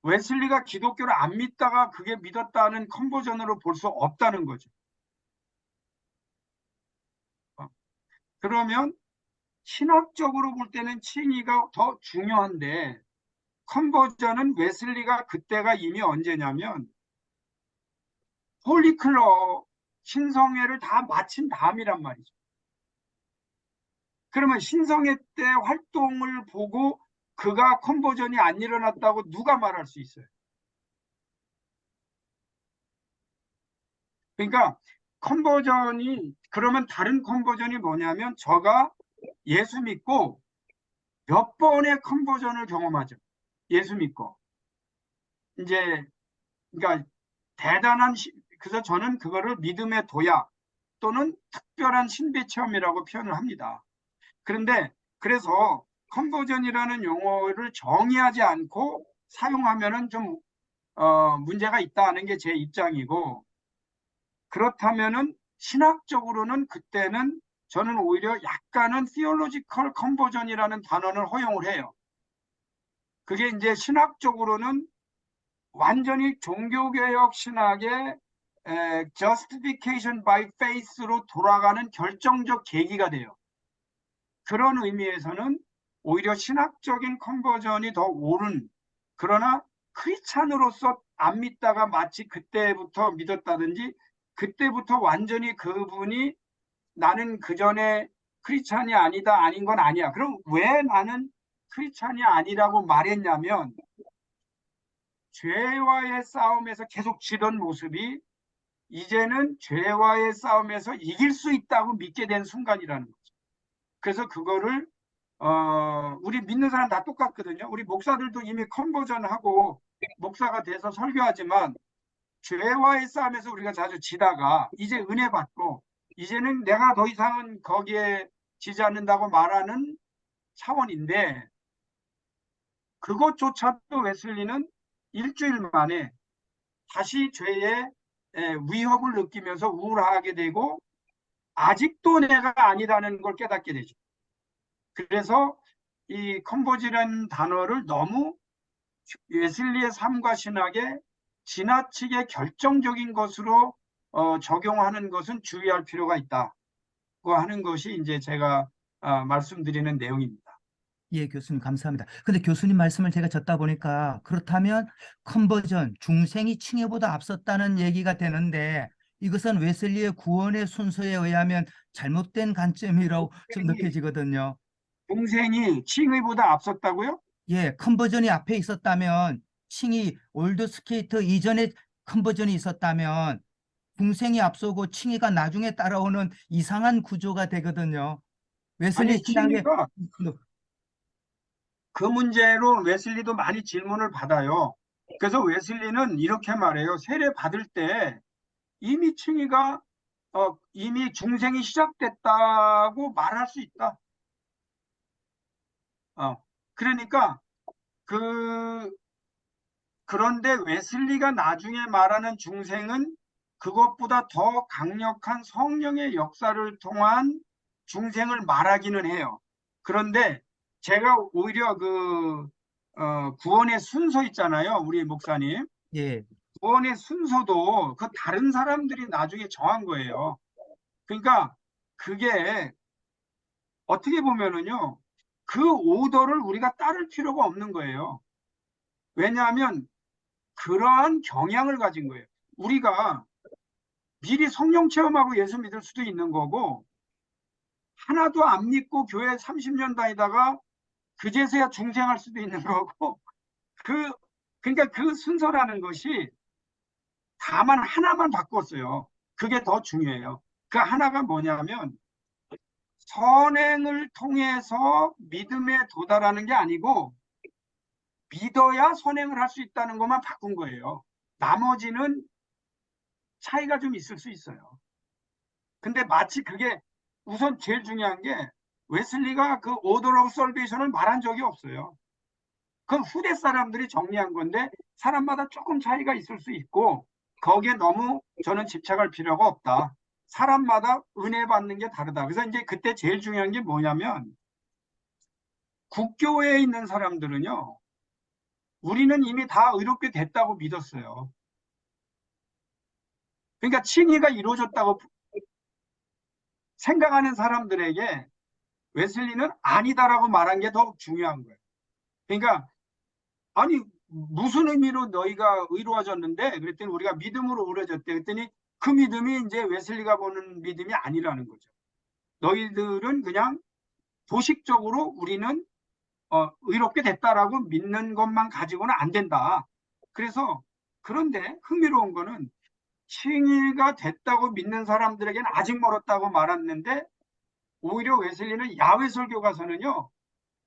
웨슬리가 기독교를 안 믿다가 그게 믿었다는 컨버전으로 볼 수 없다는 거죠. 그러면 신학적으로 볼 때는 칭의가 더 중요한데 컨버전은 웨슬리가 그때가 이미 언제냐면 홀리클러 신성회를 다 마친 다음이란 말이죠. 그러면 신성회 때 활동을 보고 그가 컨버전이 안 일어났다고 누가 말할 수 있어요? 그러니까 컨버전이 그러면 다른 컨버전이 뭐냐면 저가 예수 믿고 몇 번의 컨버전을 경험하죠. 예수 믿고 이제 그러니까 대단한 그래서 저는 그거를 믿음의 도약 또는 특별한 신비 체험이라고 표현을 합니다. 그런데 그래서 컨버전이라는 용어를 정의하지 않고 사용하면은 좀 문제가 있다는 게 제 입장이고 그렇다면은 신학적으로는 그때는 저는 오히려 약간은 theological conversion이라는 단어를 허용을 해요. 그게 이제 신학적으로는 완전히 종교개혁 신학의 justification by faith로 돌아가는 결정적 계기가 돼요. 그런 의미에서는 오히려 신학적인 컨버전이 더 옳은 그러나 크리스찬으로서 안 믿다가 마치 그때부터 믿었다든지 그때부터 완전히 그분이 나는 그전에 크리스찬이 아니다 아닌 건 아니야. 그럼 왜 나는 크리스찬이 아니라고 말했냐면 죄와의 싸움에서 계속 지던 모습이 이제는 죄와의 싸움에서 이길 수 있다고 믿게 된 순간이라는 거죠. 그래서 그거를 우리 믿는 사람 다 똑같거든요. 우리 목사들도 이미 컨버전하고 목사가 돼서 설교하지만 죄와의 싸움에서 우리가 자주 지다가 이제 은혜 받고 이제는 내가 더 이상은 거기에 지지 않는다고 말하는 차원인데 그것조차도 웨슬리는 일주일 만에 다시 죄의 위협을 느끼면서 우울하게 되고 아직도 내가 아니라는 걸 깨닫게 되죠. 그래서 이 컨버지라는 단어를 너무 웨슬리의 삶과 신학에 지나치게 결정적인 것으로 적용하는 것은 주의할 필요가 있다고 하는 것이 이제 제가 말씀드리는 내용입니다. 예, 교수님 감사합니다. 근데 교수님 말씀을 제가 듣다 보니까 그렇다면 컨버전, 중생이 칭의보다 앞섰다는 얘기가 되는데 이것은 웨슬리의 구원의 순서에 의하면 잘못된 관점이라고 좀 느껴지거든요. 중생이 칭의보다 앞섰다고요? 예, 컨버전이 앞에 있었다면 칭의 올드 스케이트 이전에 컨버전이 있었다면 중생이 앞서고 칭의가 나중에 따라오는 이상한 구조가 되거든요. 웨슬리 아니, 신학의 칭의가 그 문제로 웨슬리도 많이 질문을 받아요. 그래서 웨슬리는 이렇게 말해요. 세례 받을 때 이미 칭의가 이미 중생이 시작됐다고 말할 수 있다. 그러니까 그런데 웨슬리가 나중에 말하는 중생은 그것보다 더 강력한 성령의 역사를 통한 중생을 말하기는 해요. 그런데 제가 오히려 구원의 순서 있잖아요. 우리 목사님. 예, 구원의 순서도 그 다른 사람들이 나중에 정한 거예요. 그러니까 그게 어떻게 보면은요. 그 오더를 우리가 따를 필요가 없는 거예요. 왜냐하면 그러한 경향을 가진 거예요. 우리가 미리 성령 체험하고 예수 믿을 수도 있는 거고 하나도 안 믿고 교회 30년 다니다가 그제서야 중생할 수도 있는 거고 그러니까 그 순서라는 것이 다만 하나만 바꿨어요. 그게 더 중요해요. 그 하나가 뭐냐면 선행을 통해서 믿음에 도달하는 게 아니고 믿어야 선행을 할 수 있다는 것만 바꾼 거예요. 나머지는 차이가 좀 있을 수 있어요. 근데 마치 그게 우선 제일 중요한 게 웨슬리가 그 오더 오브 설베이션을 말한 적이 없어요. 그건 후대 사람들이 정리한 건데 사람마다 조금 차이가 있을 수 있고 거기에 너무 저는 집착할 필요가 없다. 사람마다 은혜 받는 게 다르다. 그래서 이제 그때 제일 중요한 게 뭐냐면 국교회에 있는 사람들은요. 우리는 이미 다 의롭게 됐다고 믿었어요. 그러니까 칭의가 이루어졌다고 생각하는 사람들에게 웨슬리는 아니다라고 말한 게 더 중요한 거예요. 그러니까 아니 무슨 의미로 너희가 의로워졌는데 그랬더니 우리가 믿음으로 의로워졌대. 그랬더니 그 믿음이 이제 웨슬리가 보는 믿음이 아니라는 거죠. 너희들은 그냥 도식적으로 우리는 의롭게 됐다라고 믿는 것만 가지고는 안 된다. 그래서 그런데 흥미로운 거는 칭의가 됐다고 믿는 사람들에게는 아직 멀었다고 말했는데 오히려 웨슬리는 야외 설교 가서는요.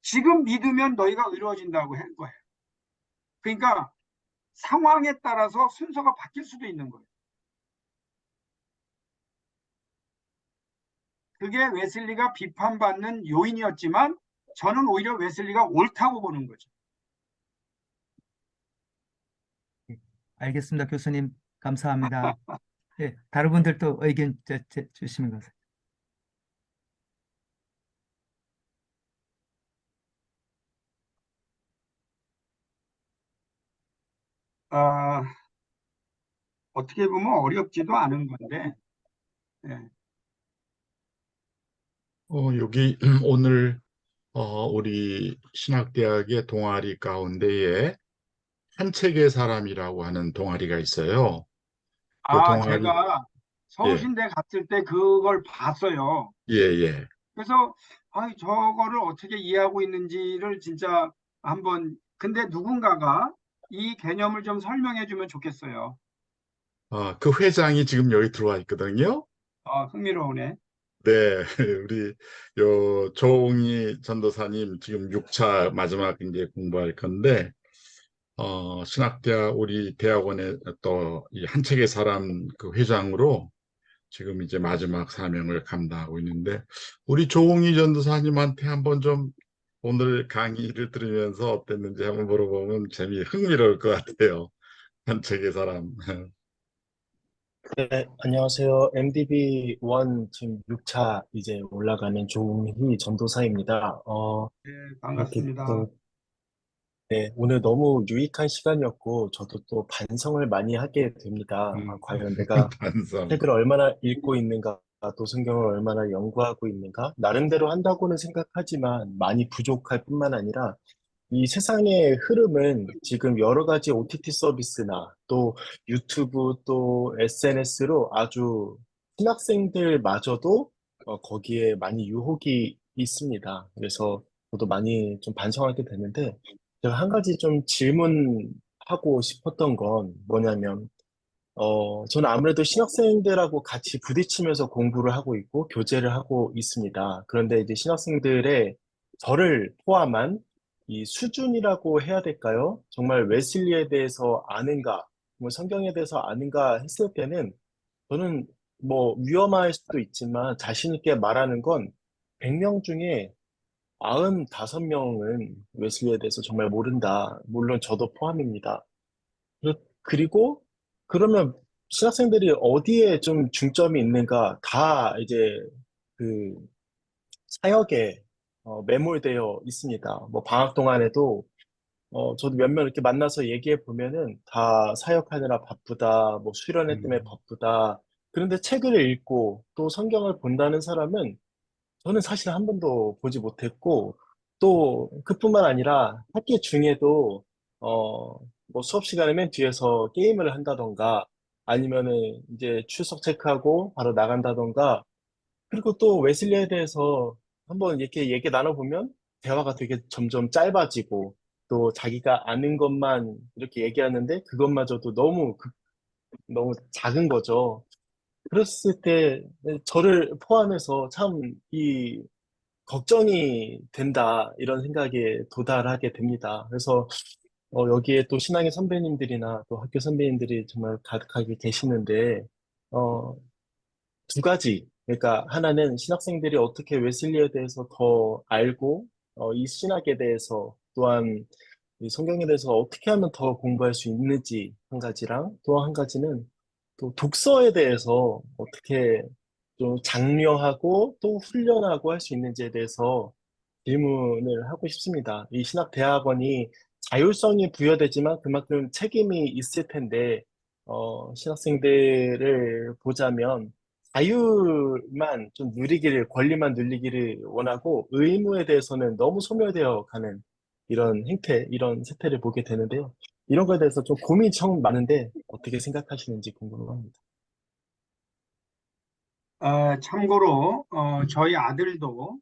지금 믿으면 너희가 의로워진다고 한 거예요. 그러니까 상황에 따라서 순서가 바뀔 수도 있는 거예요. 그게 웨슬리가 비판받는 요인이었지만 저는 오히려 웨슬리가 옳다고 보는 거죠. 알겠습니다. 교수님 감사합니다. 예, 다른 분들도 의견 주시면 감사합니다. 어떻게 보면 어렵지도 않은 건데 예. 여기 오늘 우리 신학대학의 동아리 가운데에 한 책의 사람이라고 하는 동아리가 있어요. 그 동아리, 제가 예, 서울신대 갔을 때 그걸 봤어요. 예, 예. 그래서 저거를 어떻게 이해하고 있는지를 진짜 한번 근데 누군가가 이 개념을 좀 설명해 주면 좋겠어요. 그 회장이 지금 여기 들어와 있거든요. 흥미로우네. 네, 우리 조홍희 전도사님 지금 6차 마지막 이제 공부할 건데 신학대학 우리 대학원의 또 이 한 책의 사람 그 회장으로 지금 이제 마지막 사명을 감당하고 있는데 우리 조홍희 전도사님한테 한번 좀 오늘 강의를 들으면서 어땠는지 한번 물어보면 흥미로울 것 같아요. 한 책의 사람. 네, 안녕하세요. MDB 1 지금 6차 이제 올라가는 조웅희 전도사입니다. 네, 이렇게 반갑습니다. 또, 네, 오늘 너무 유익한 시간이었고, 저도 또 반성을 많이 하게 됩니다. 과연 내가 반성. 책을 얼마나 읽고 있는가, 또 성경을 얼마나 연구하고 있는가, 나름대로 한다고는 생각하지만 많이 부족할 뿐만 아니라 이 세상의 흐름은 지금 여러 가지 OTT 서비스나 또 유튜브 또 SNS로 아주 신학생들마저도 거기에 많이 유혹이 있습니다. 그래서 저도 많이 좀 반성하게 되는데 제가 한 가지 좀 질문하고 싶었던 건 뭐냐면 저는 아무래도 신학생들하고 같이 부딪히면서 공부를 하고 있고 교제를 하고 있습니다. 그런데 이제 신학생들의 저를 포함한 이 수준이라고 해야 될까요? 정말 웨슬리에 대해서 아는가, 뭐 성경에 대해서 아는가 했을 때는 저는 뭐 위험할 수도 있지만 자신 있게 말하는 건 100명 중에 95명은 웨슬리에 대해서 정말 모른다. 물론 저도 포함입니다. 그리고 그러면 신학생들이 어디에 좀 중점이 있는가 다 이제 그 사역에 매몰되어 있습니다. 뭐 방학 동안에도 저도 몇 명 이렇게 만나서 얘기해 보면은 다 사역하느라 바쁘다, 뭐 수련회 때문에 바쁘다. 그런데 책을 읽고 또 성경을 본다는 사람은 저는 사실 한 번도 보지 못했고, 또 그뿐만 아니라 학기 중에도, 뭐 수업 시간에 맨 뒤에서 게임을 한다던가, 아니면은 이제 출석 체크하고 바로 나간다던가, 그리고 또 웨슬리에 대해서 한번 이렇게 얘기 나눠보면 대화가 되게 점점 짧아지고, 또 자기가 아는 것만 이렇게 얘기하는데 그것마저도 너무 작은 거죠. 그랬을 때 저를 포함해서 참이 걱정이 된다, 이런 생각에 도달하게 됩니다. 그래서 여기에 또 신앙의 선배님들이나 또 학교 선배님들이 정말 가득하게 계시는데, 어, 두 가지. 그러니까 하나는 신학생들이 어떻게 웨슬리에 대해서 더 알고, 이 신학에 대해서 또한 이 성경에 대해서 어떻게 하면 더 공부할 수 있는지 한 가지랑 또 한 가지는 또 독서에 대해서 어떻게 좀 장려하고 또 훈련하고 할 수 있는지에 대해서 질문을 하고 싶습니다. 이 신학대학원이 자율성이 부여되지만 그만큼 책임이 있을 텐데, 신학생들을 보자면 자율만 좀 누리기를, 권리만 누리기를 원하고 의무에 대해서는 너무 소멸되어 가는 이런 행태, 이런 세태를 보게 되는데요. 이런 거에 대해서 좀 고민이 참 많은데 어떻게 생각하시는지 궁금합니다. 참고로 저희 아들도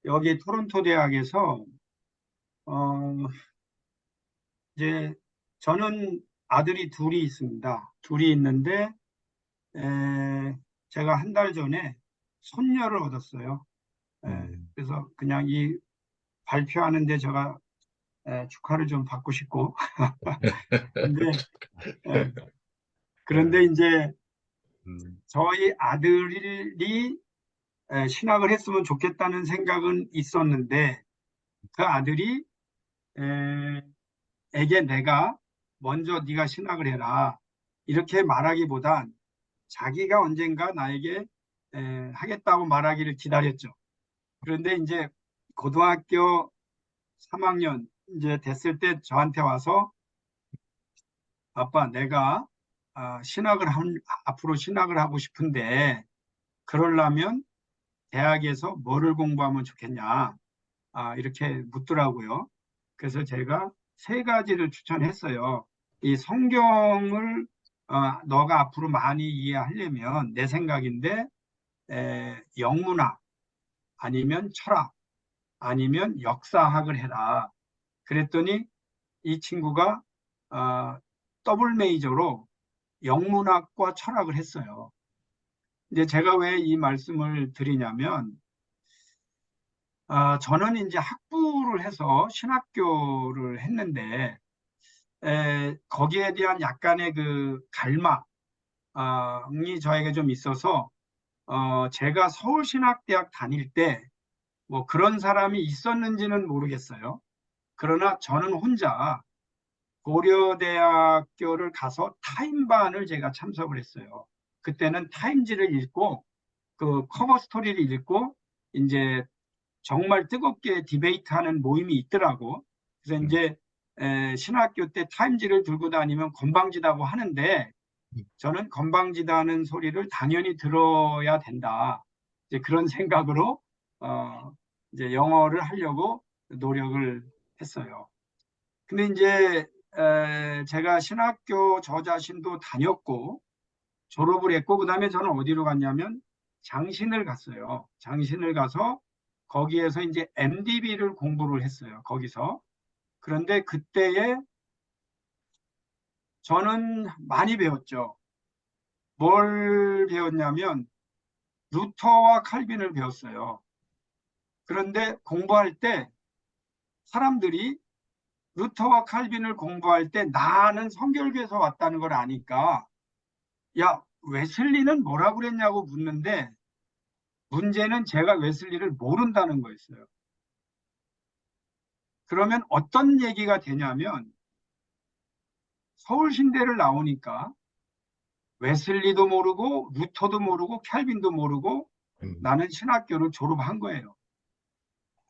여기 토론토 대학에서 어, 이제 저는 아들이 둘이 있습니다. 둘이 있는데 제가 한 달 전에 손녀를 얻었어요. 그래서 그냥 이 발표하는데 제가 축하를 좀 받고 싶고 근데 에, 그런데 이제 저희 아들이 신학을 했으면 좋겠다는 생각은 있었는데 그 아들이 에, 에게 내가 먼저 네가 신학을 해라 이렇게 말하기보단 자기가 언젠가 나에게 하겠다고 말하기를 기다렸죠. 그런데 이제 고등학교 3학년 이제 됐을 때 저한테 와서 아빠 내가 앞으로 신학을 하고 싶은데 그러려면 대학에서 뭐를 공부하면 좋겠냐 이렇게 묻더라고요. 그래서 제가 세 가지를 추천했어요. 이 성경을 너가 앞으로 많이 이해하려면 내 생각인데 영문학 아니면 철학 아니면 역사학을 해라. 그랬더니 이 친구가 더블 메이저로 영문학과 철학을 했어요. 이제 제가 왜 이 말씀을 드리냐면, 저는 이제 학부를 해서 신학교를 했는데, 거기에 대한 약간의 그 갈망이 저에게 좀 있어서, 제가 서울신학대학 다닐 때, 뭐 그런 사람이 있었는지는 모르겠어요. 그러나 저는 혼자 고려대학교를 가서 타임반을 제가 참석을 했어요. 그때는 타임지를 읽고 그 커버 스토리를 읽고 이제 정말 뜨겁게 디베이트하는 모임이 있더라고. 그래서 이제 신학교 때 타임지를 들고 다니면 건방지다고 하는데 저는 건방지다는 소리를 당연히 들어야 된다. 이제 그런 생각으로 이제 영어를 하려고 노력을 했어요. 근데 이제 제가 신학교 저 자신도 다녔고 졸업을 했고 그다음에 저는 어디로 갔냐면 장신을 갔어요. 장신을 가서 거기에서 이제 MDB를 공부를 했어요. 거기서. 그런데 그때에 저는 많이 배웠죠. 뭘 배웠냐면 루터와 칼빈을 배웠어요. 그런데 공부할 때 사람들이 루터와 칼빈을 공부할 때 나는 성결교에서 왔다는 걸 아니까 야, 웨슬리는 뭐라고 그랬냐고 묻는데 문제는 제가 웨슬리를 모른다는 거였어요. 그러면 어떤 얘기가 되냐면 서울신대를 나오니까 웨슬리도 모르고 루터도 모르고 캘빈도 모르고 나는 신학교를 졸업한 거예요.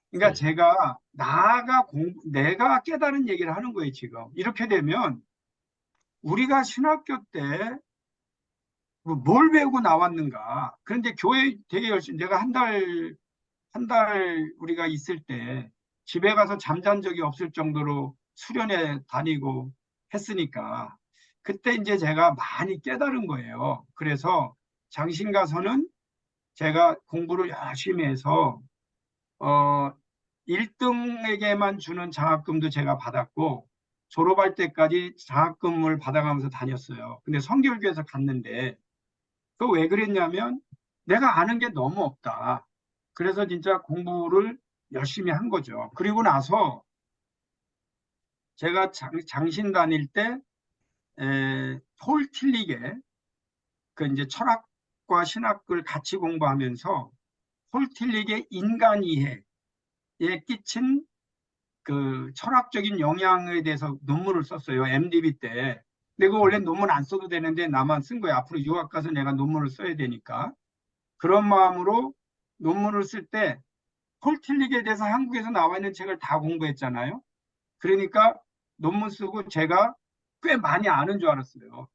그러니까 제가 내가 깨달은 얘기를 하는 거예요, 지금. 이렇게 되면 우리가 신학교 때 뭘 배우고 나왔는가. 그런데 교회 되게 열심히 내가 한 달 우리가 있을 때 집에 가서 잠잔 적이 없을 정도로 수련회 다니고 했으니까 그때 이제 제가 많이 깨달은 거예요. 그래서 장신 가서는 제가 공부를 열심히 해서 1등에게만 주는 장학금도 제가 받았고 졸업할 때까지 장학금을 받아가면서 다녔어요. 근데 성결교에서 갔는데 그 왜 그랬냐면 내가 아는 게 너무 없다. 그래서 진짜 공부를 열심히 한 거죠. 그리고 나서 제가 장신 다닐 때 폴 틸릭의 그 이제 철학과 신학을 같이 공부하면서 폴 틸릭의 인간 이해에 끼친 그 철학적인 영향에 대해서 논문을 썼어요. MDB 때. 근데 그 원래 논문 안 써도 되는데 나만 쓴 거예요. 앞으로 유학 가서 내가 논문을 써야 되니까. 그런 마음으로 논문을 쓸 때 폴 틸릭에 대해서 한국에서 나와 있는 책을 다 공부했잖아요. 그러니까 논문 쓰고 제가 꽤 많이 아는 줄 알았어요.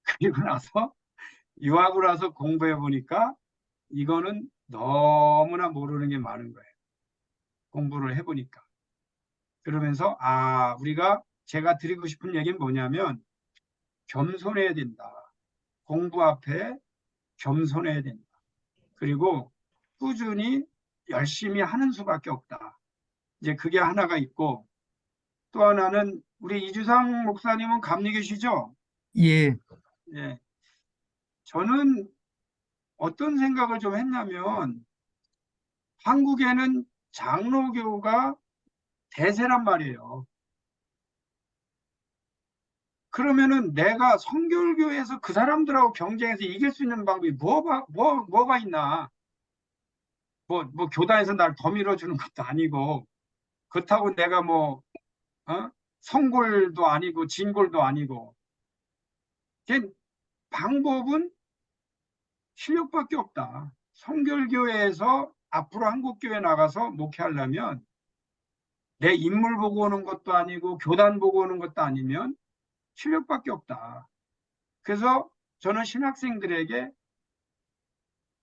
그리고 나서 유학을 와서 공부해 보니까 이거는 너무나 모르는 게 많은 거예요. 공부를 해보니까. 그러면서 우리가 제가 드리고 싶은 얘기는 뭐냐면 겸손해야 된다. 공부 앞에 겸손해야 된다. 그리고 꾸준히 열심히 하는 수밖에 없다. 이제 그게 하나가 있고 또 하나는 우리 이주상 목사님은 감리 계시죠? 예, 예. 저는 어떤 생각을 좀 했냐면 한국에는 장로교가 대세란 말이에요. 그러면은 내가 성결교에서 그 사람들하고 경쟁해서 이길 수 있는 방법이 뭐가 있나? 뭐 교단에서 날 더 밀어주는 것도 아니고 그렇다고 내가 성골도 아니고 진골도 아니고 방법은 실력밖에 없다. 성결교회에서 앞으로 한국교회 나가서 목회하려면 내 인물 보고 오는 것도 아니고 교단 보고 오는 것도 아니면 실력밖에 없다. 그래서 저는 신학생들에게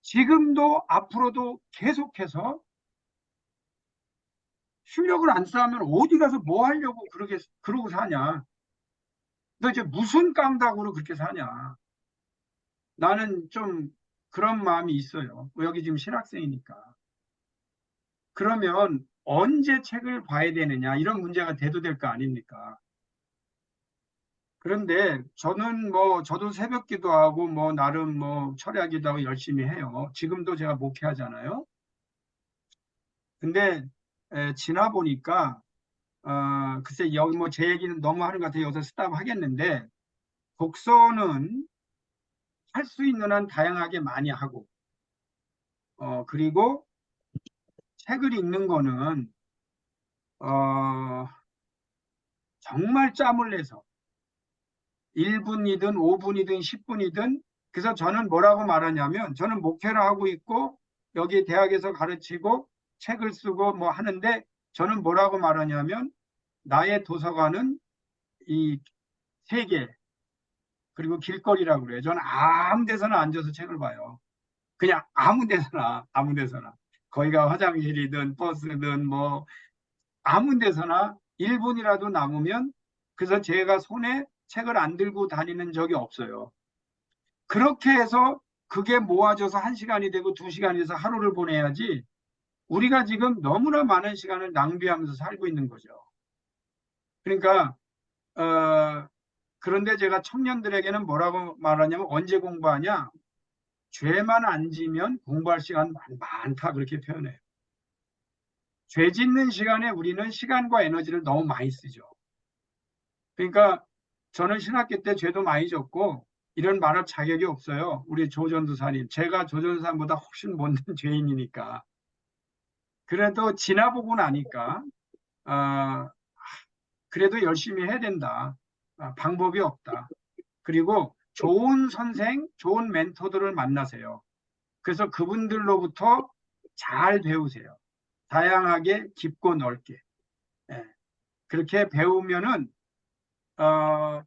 지금도 앞으로도 계속해서 실력을 안 쌓으면 어디 가서 뭐 하려고 그러고 사냐. 너 이제 무슨 깡다구로 그렇게 사냐. 나는 좀 그런 마음이 있어요. 여기 지금 신학생이니까. 그러면 언제 책을 봐야 되느냐 이런 문제가 대두될 거 아닙니까? 그런데 저는 뭐 저도 새벽 기도하고 뭐 나름 뭐 철야 기도하고 열심히 해요. 지금도 제가 목회하잖아요. 근데 지나 보니까 글쎄 여기 뭐 제 얘기는 너무 하는 것 같아요. 여기서 스탑 하겠는데 독서는 할 수 있는 한 다양하게 많이 하고 그리고 책을 읽는 거는 어, 정말 짬을 내서 1분이든 5분이든 10분이든 그래서 저는 뭐라고 말하냐면 저는 목회를 하고 있고 여기 대학에서 가르치고 책을 쓰고 뭐 하는데 저는 뭐라고 말하냐면 나의 도서관은 이 세계 그리고 길거리라고 그래요. 저는 아무 데서나 앉아서 책을 봐요. 그냥 아무 데서나 거기가 화장실이든 버스든 뭐 아무 데서나 1분이라도 남으면 그래서 제가 손에 책을 안 들고 다니는 적이 없어요. 그렇게 해서 그게 모아져서 1시간이 되고 2시간이 돼서 하루를 보내야지 우리가 지금 너무나 많은 시간을 낭비하면서 살고 있는 거죠. 그러니까 그런데 제가 청년들에게는 뭐라고 말하냐면 언제 공부하냐? 죄만 안 지면 공부할 시간 많다 그렇게 표현해요. 죄 짓는 시간에 우리는 시간과 에너지를 너무 많이 쓰죠. 그러니까 저는 신학교 때 죄도 많이 졌고 이런 말할 자격이 없어요. 우리 조 전도사님. 제가 조 전도사님보다 훨씬 못된 죄인이니까. 그래도 지나보고 나니까 그래도 열심히 해야 된다. 방법이 없다. 그리고 좋은 선생, 좋은 멘토들을 만나세요. 그래서 그분들로부터 잘 배우세요. 다양하게 깊고 넓게. 예. 그렇게 배우면은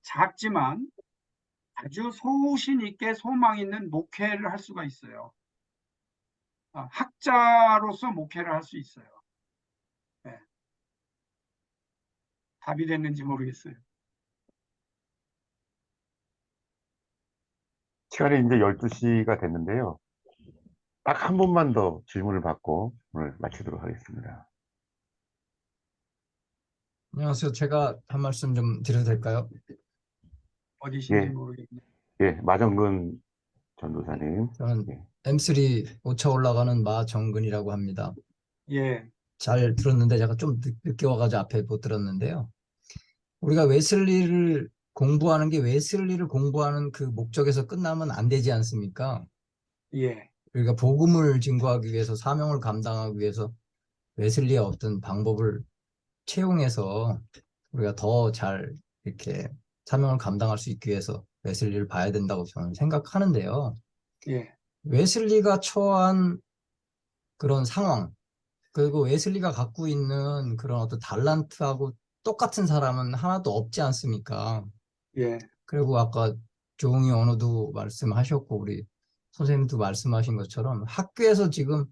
작지만 아주 소신 있게 소망 있는 목회를 할 수가 있어요. 학자로서 목회를 할 수 있어요. 예. 답이 됐는지 모르겠어요. 시간이 이제 12시가 됐는데요. 딱 한 번만 더 질문을 받고 오늘 마치도록 하겠습니다. 안녕하세요. 제가 한 말씀 좀 드려도 될까요? 어디신지 예, 모르겠네요. 예, 마정근 전도사님. 저는 예, M3 5차 올라가는 마정근이라고 합니다. 예, 잘 들었는데 제가 좀 늦게 와가지고 앞에 못 들었는데요. 우리가 웨슬리를 공부하는 게 웨슬리를 공부하는 그 목적에서 끝나면 안 되지 않습니까? 예, 우리가 복음을 증거하기 위해서 사명을 감당하기 위해서 웨슬리의 어떤 방법을 채용해서 우리가 더 잘 이렇게 사명을 감당할 수 있기 위해서 웨슬리를 봐야 된다고 저는 생각하는데요. 예, 웨슬리가 처한 그런 상황, 그리고 웨슬리가 갖고 있는 그런 어떤 달란트하고 똑같은 사람은 하나도 없지 않습니까? 예, 그리고 아까 조응희 언어도 말씀하셨고 우리 선생님도 말씀하신 것처럼 학교에서 지금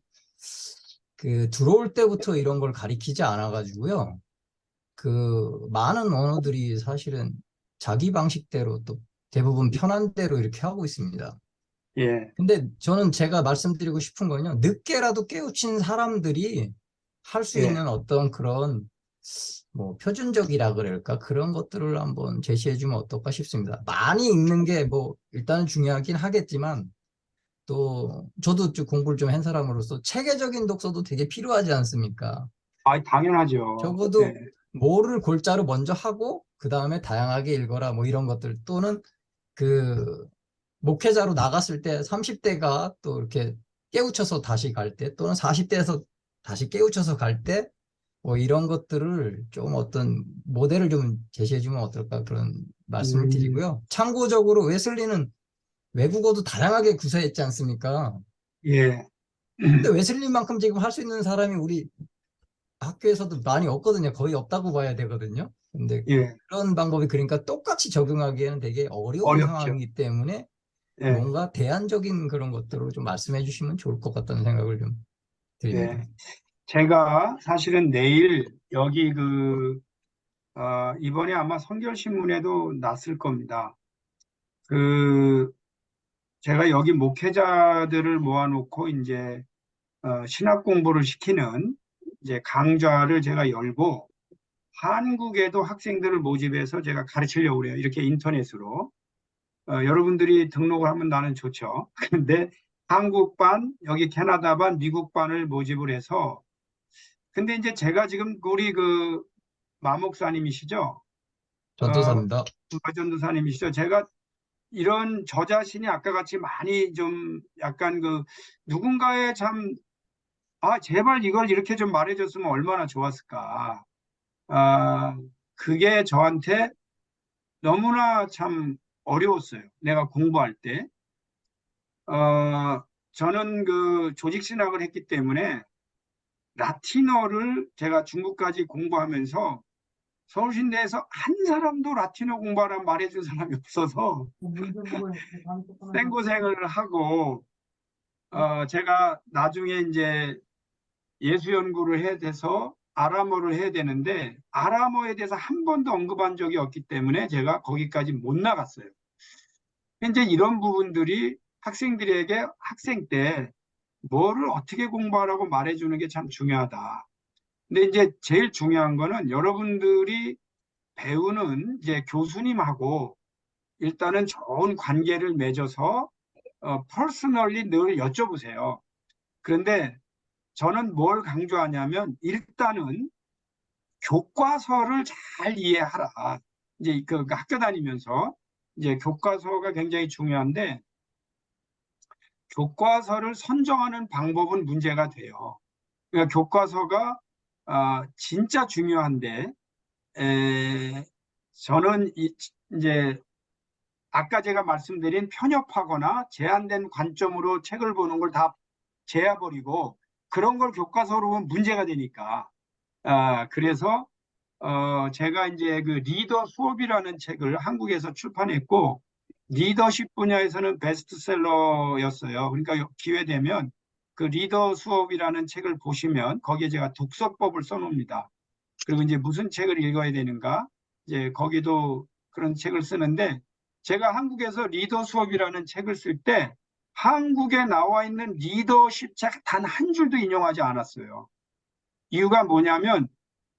그 들어올 때부터 이런 걸 가리키지 않아 가지고요. 그 많은 언어들이 사실은 자기 방식대로 또 대부분 편한 대로 이렇게 하고 있습니다. 예, 근데 저는 제가 말씀드리고 싶은 거는요. 늦게라도 깨우친 사람들이 할 수 예, 있는 어떤 그런 뭐 표준적이라 그럴까 그런 것들을 한번 제시해 주면 어떨까 싶습니다. 많이 읽는 게 뭐 일단은 중요하긴 하겠지만 또 저도 좀 공부를 좀 한 사람으로서 체계적인 독서도 되게 필요하지 않습니까? 당연하죠. 예, 적어도 뭐를 골자로 먼저 하고 그 다음에 다양하게 읽어라 뭐 이런 것들 또는 그 목회자로 나갔을 때 30대가 또 이렇게 깨우쳐서 다시 갈 때 또는 40대에서 다시 깨우쳐서 갈 때 뭐 이런 것들을 좀 어떤 모델을 좀 제시해 주면 어떨까 그런 말씀을 음, 드리고요. 참고적으로 웨슬리는 외국어도 다양하게 구사했지 않습니까? 예, 근데 웨슬리만큼 지금 할 수 있는 사람이 우리 학교에서도 많이 없거든요. 거의 없다고 봐야 되거든요. 근데 예, 그런 방법이 그러니까 똑같이 적용하기에는 되게 어려운 어렵죠. 상황이기 때문에 예, 뭔가 대안적인 그런 것들을 좀 말씀해 주시면 좋을 것 같다는 생각을 좀 드립니다. 예. 제가 사실은 내일 여기 이번에 아마 선결신문에도 났을 겁니다. 제가 여기 목회자들을 모아놓고 이제 신학 공부를 시키는 이제 강좌를 제가 열고 한국에도 학생들을 모집해서 제가 가르치려고 그래요. 이렇게 인터넷으로. 여러분들이 등록을 하면 나는 좋죠. 근데 한국반, 여기 캐나다반, 미국반을 모집을 해서, 근데 이제 제가 지금 우리 그 마목사님이시죠? 전도사입니다. 전도사님이시죠? 제가 이런 저 자신이 아까 같이 많이 좀 약간 그 누군가의 참, 제발 이걸 이렇게 좀 말해줬으면 얼마나 좋았을까. 그게 저한테 너무나 참 어려웠어요. 내가 공부할 때. 저는 그 조직신학을 했기 때문에 라틴어를 제가 중국까지 공부하면서 서울신대에서 한 사람도 라틴어 공부하라는 말해준 사람이 없어서 생고생을 하고, 제가 나중에 이제 예수 연구를 해야 돼서 아람어를 해야 되는데 아람어에 대해서 한 번도 언급한 적이 없기 때문에 제가 거기까지 못 나갔어요. 이제 이런 부분들이 학생들에게 학생 때 뭐를 어떻게 공부하라고 말해주는 게 참 중요하다. 근데 이제 제일 중요한 거는 여러분들이 배우는 이제 교수님하고 일단은 좋은 관계를 맺어서 퍼스널리 늘 여쭤보세요. 그런데 저는 뭘 강조하냐면 일단은 교과서를 잘 이해하라. 이제 그 학교 다니면서 이제 교과서가 굉장히 중요한데 교과서를 선정하는 방법은 문제가 돼요. 그러니까 교과서가 진짜 중요한데 저는 이제 아까 제가 말씀드린 편협하거나 제한된 관점으로 책을 보는 걸 다 제해버리고 그런 걸 교과서로 보면 문제가 되니까 그래서 제가 이제 그 리더 수업이라는 책을 한국에서 출판했고 리더십 분야에서는 베스트셀러였어요. 그러니까 기회 되면 그 리더 수업이라는 책을 보시면 거기에 제가 독서법을 써놓습니다. 그리고 이제 무슨 책을 읽어야 되는가 이제 거기도 그런 책을 쓰는데 제가 한국에서 리더 수업이라는 책을 쓸 때 한국에 나와 있는 리더십 책 단 한 줄도 인용하지 않았어요. 이유가 뭐냐면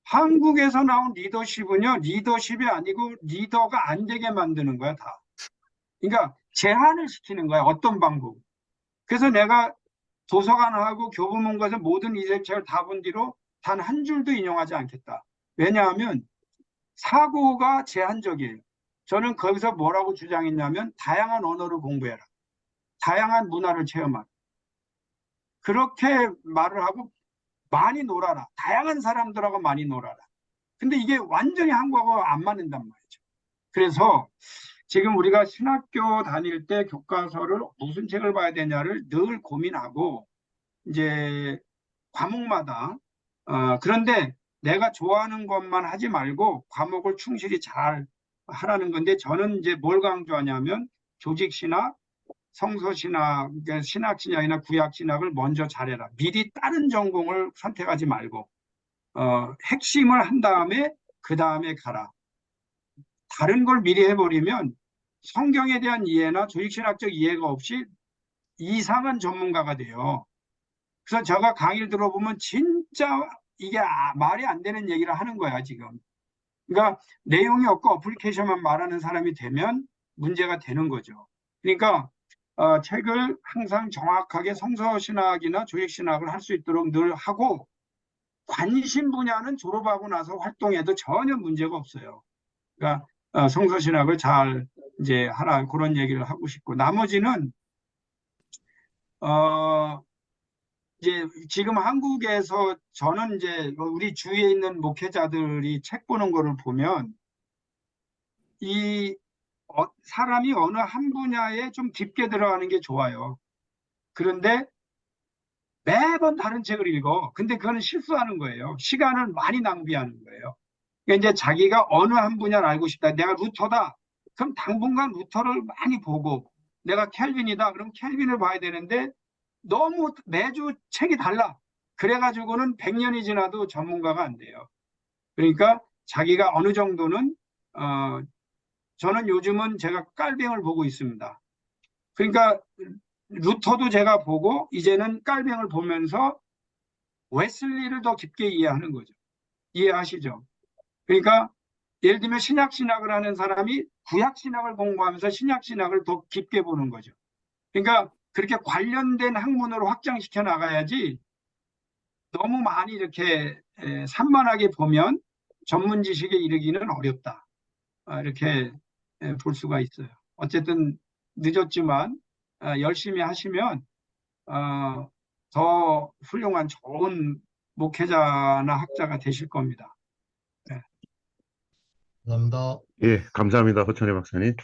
한국에서 나온 리더십은요, 리더십이 아니고 리더가 안 되게 만드는 거야, 다. 그러니까 제한을 시키는 거야, 어떤 방법. 그래서 내가 도서관하고 교보문고에서 모든 이력책을 다 본 뒤로 단 한 줄도 인용하지 않겠다. 왜냐하면 사고가 제한적이에요. 저는 거기서 뭐라고 주장했냐면 다양한 언어를 공부해라. 다양한 문화를 체험하라. 그렇게 말을 하고 많이 놀아라. 다양한 사람들하고 많이 놀아라. 근데 이게 완전히 한국하고 안 맞는단 말이죠. 그래서 지금 우리가 신학교 다닐 때 교과서를 무슨 책을 봐야 되냐를 늘 고민하고 이제 과목마다 그런데 내가 좋아하는 것만 하지 말고 과목을 충실히 잘 하라는 건데 저는 이제 뭘 강조하냐면 조직신학, 성서신학, 그러니까 신학신학이나 구약신학을 먼저 잘해라. 미리 다른 전공을 선택하지 말고 핵심을 한 다음에 그 다음에 가라. 다른 걸 미리 해버리면 성경에 대한 이해나 조직신학적 이해가 없이 이상한 전문가가 돼요. 그래서 제가 강의를 들어보면 진짜 이게 말이 안 되는 얘기를 하는 거야, 지금. 그러니까 내용이 없고 어플리케이션만 말하는 사람이 되면 문제가 되는 거죠. 그러니까 책을 항상 정확하게 성서신학이나 조직신학을 할 수 있도록 늘 하고 관심 분야는 졸업하고 나서 활동해도 전혀 문제가 없어요. 그러니까 성서신학을 잘 이제 하라 그런 얘기를 하고 싶고 나머지는 이제 지금 한국에서 저는 이제 우리 주위에 있는 목회자들이 책 보는 거를 보면 이 사람이 어느 한 분야에 좀 깊게 들어가는 게 좋아요. 그런데 매번 다른 책을 읽어. 근데 그거는 실수하는 거예요. 시간을 많이 낭비하는 거예요. 그러니까 이제 자기가 어느 한 분야를 알고 싶다. 내가 루터다. 그럼 당분간 루터를 많이 보고 내가 켈빈이다. 그럼 켈빈을 봐야 되는데 너무 매주 책이 달라. 그래가지고는 100년이 지나도 전문가가 안 돼요. 그러니까 자기가 어느 정도는 저는 요즘은 제가 깔뱅을 보고 있습니다. 그러니까 루터도 제가 보고 이제는 깔뱅을 보면서 웨슬리를 더 깊게 이해하는 거죠. 이해하시죠? 그러니까 예를 들면 신약 신학을 하는 사람이 구약 신학을 공부하면서 신약 신학을 더 깊게 보는 거죠. 그러니까 그렇게 관련된 학문으로 확장시켜 나가야지 너무 많이 이렇게 산만하게 보면 전문 지식에 이르기는 어렵다. 이렇게 볼 수가 있어요. 어쨌든 늦었지만 열심히 하시면 더 훌륭한 좋은 목회자나 학자가 되실 겁니다. 감사합니다. 예, 감사합니다. 허천혜 박사님.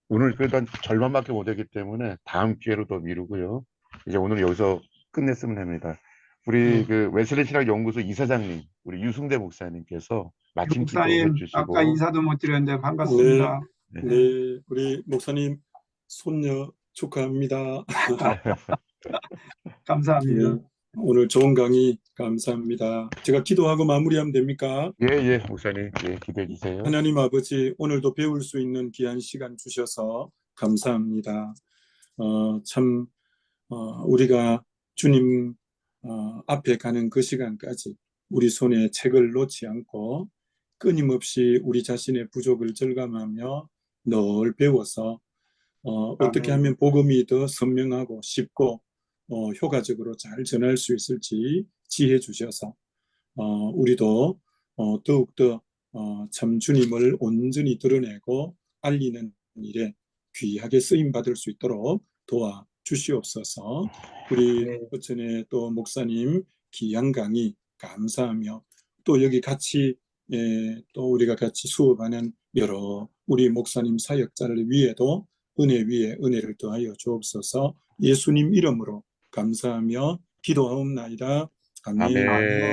오늘 그래도 한 절반밖에 못 했기 때문에 다음 기회로 더 미루고요. 이제 오늘 여기서 끝냈으면 합니다. 우리 그 웨슬리 신학 연구소 이사장님, 우리 유승대 목사님께서 마침 기도해 목사님, 주시고, 아까 인사도 못 드렸는데 반갑습니다. 네. 네, 우리 목사님 손녀 축하합니다. 감사합니다. 예, 오늘 좋은 강의 감사합니다. 제가 기도하고 마무리하면 됩니까? 예, 목사님, 예, 기도해 주세요. 하나님 아버지, 오늘도 배울 수 있는 귀한 시간 주셔서 감사합니다. 참 우리가 주님 앞에 가는 그 시간까지 우리 손에 책을 놓지 않고 끊임없이 우리 자신의 부족을 절감하며 늘 배워서 어떻게 하면 복음이 더 선명하고 쉽고 효과적으로 잘 전할 수 있을지 지혜 주셔서 우리도 더욱더 참 주님을 온전히 드러내고 알리는 일에 귀하게 쓰임받을 수 있도록 도와 주시옵소서. 우리 허천의 또 목사님 귀한 강의 감사하며 또 여기 같이 또 우리가 같이 수업하는 여러 우리 목사님 사역자를 위해도 은혜 위에 은혜를 더하여 주옵소서. 예수님 이름으로 감사하며 기도하옵나이다. 아멘. 아멘.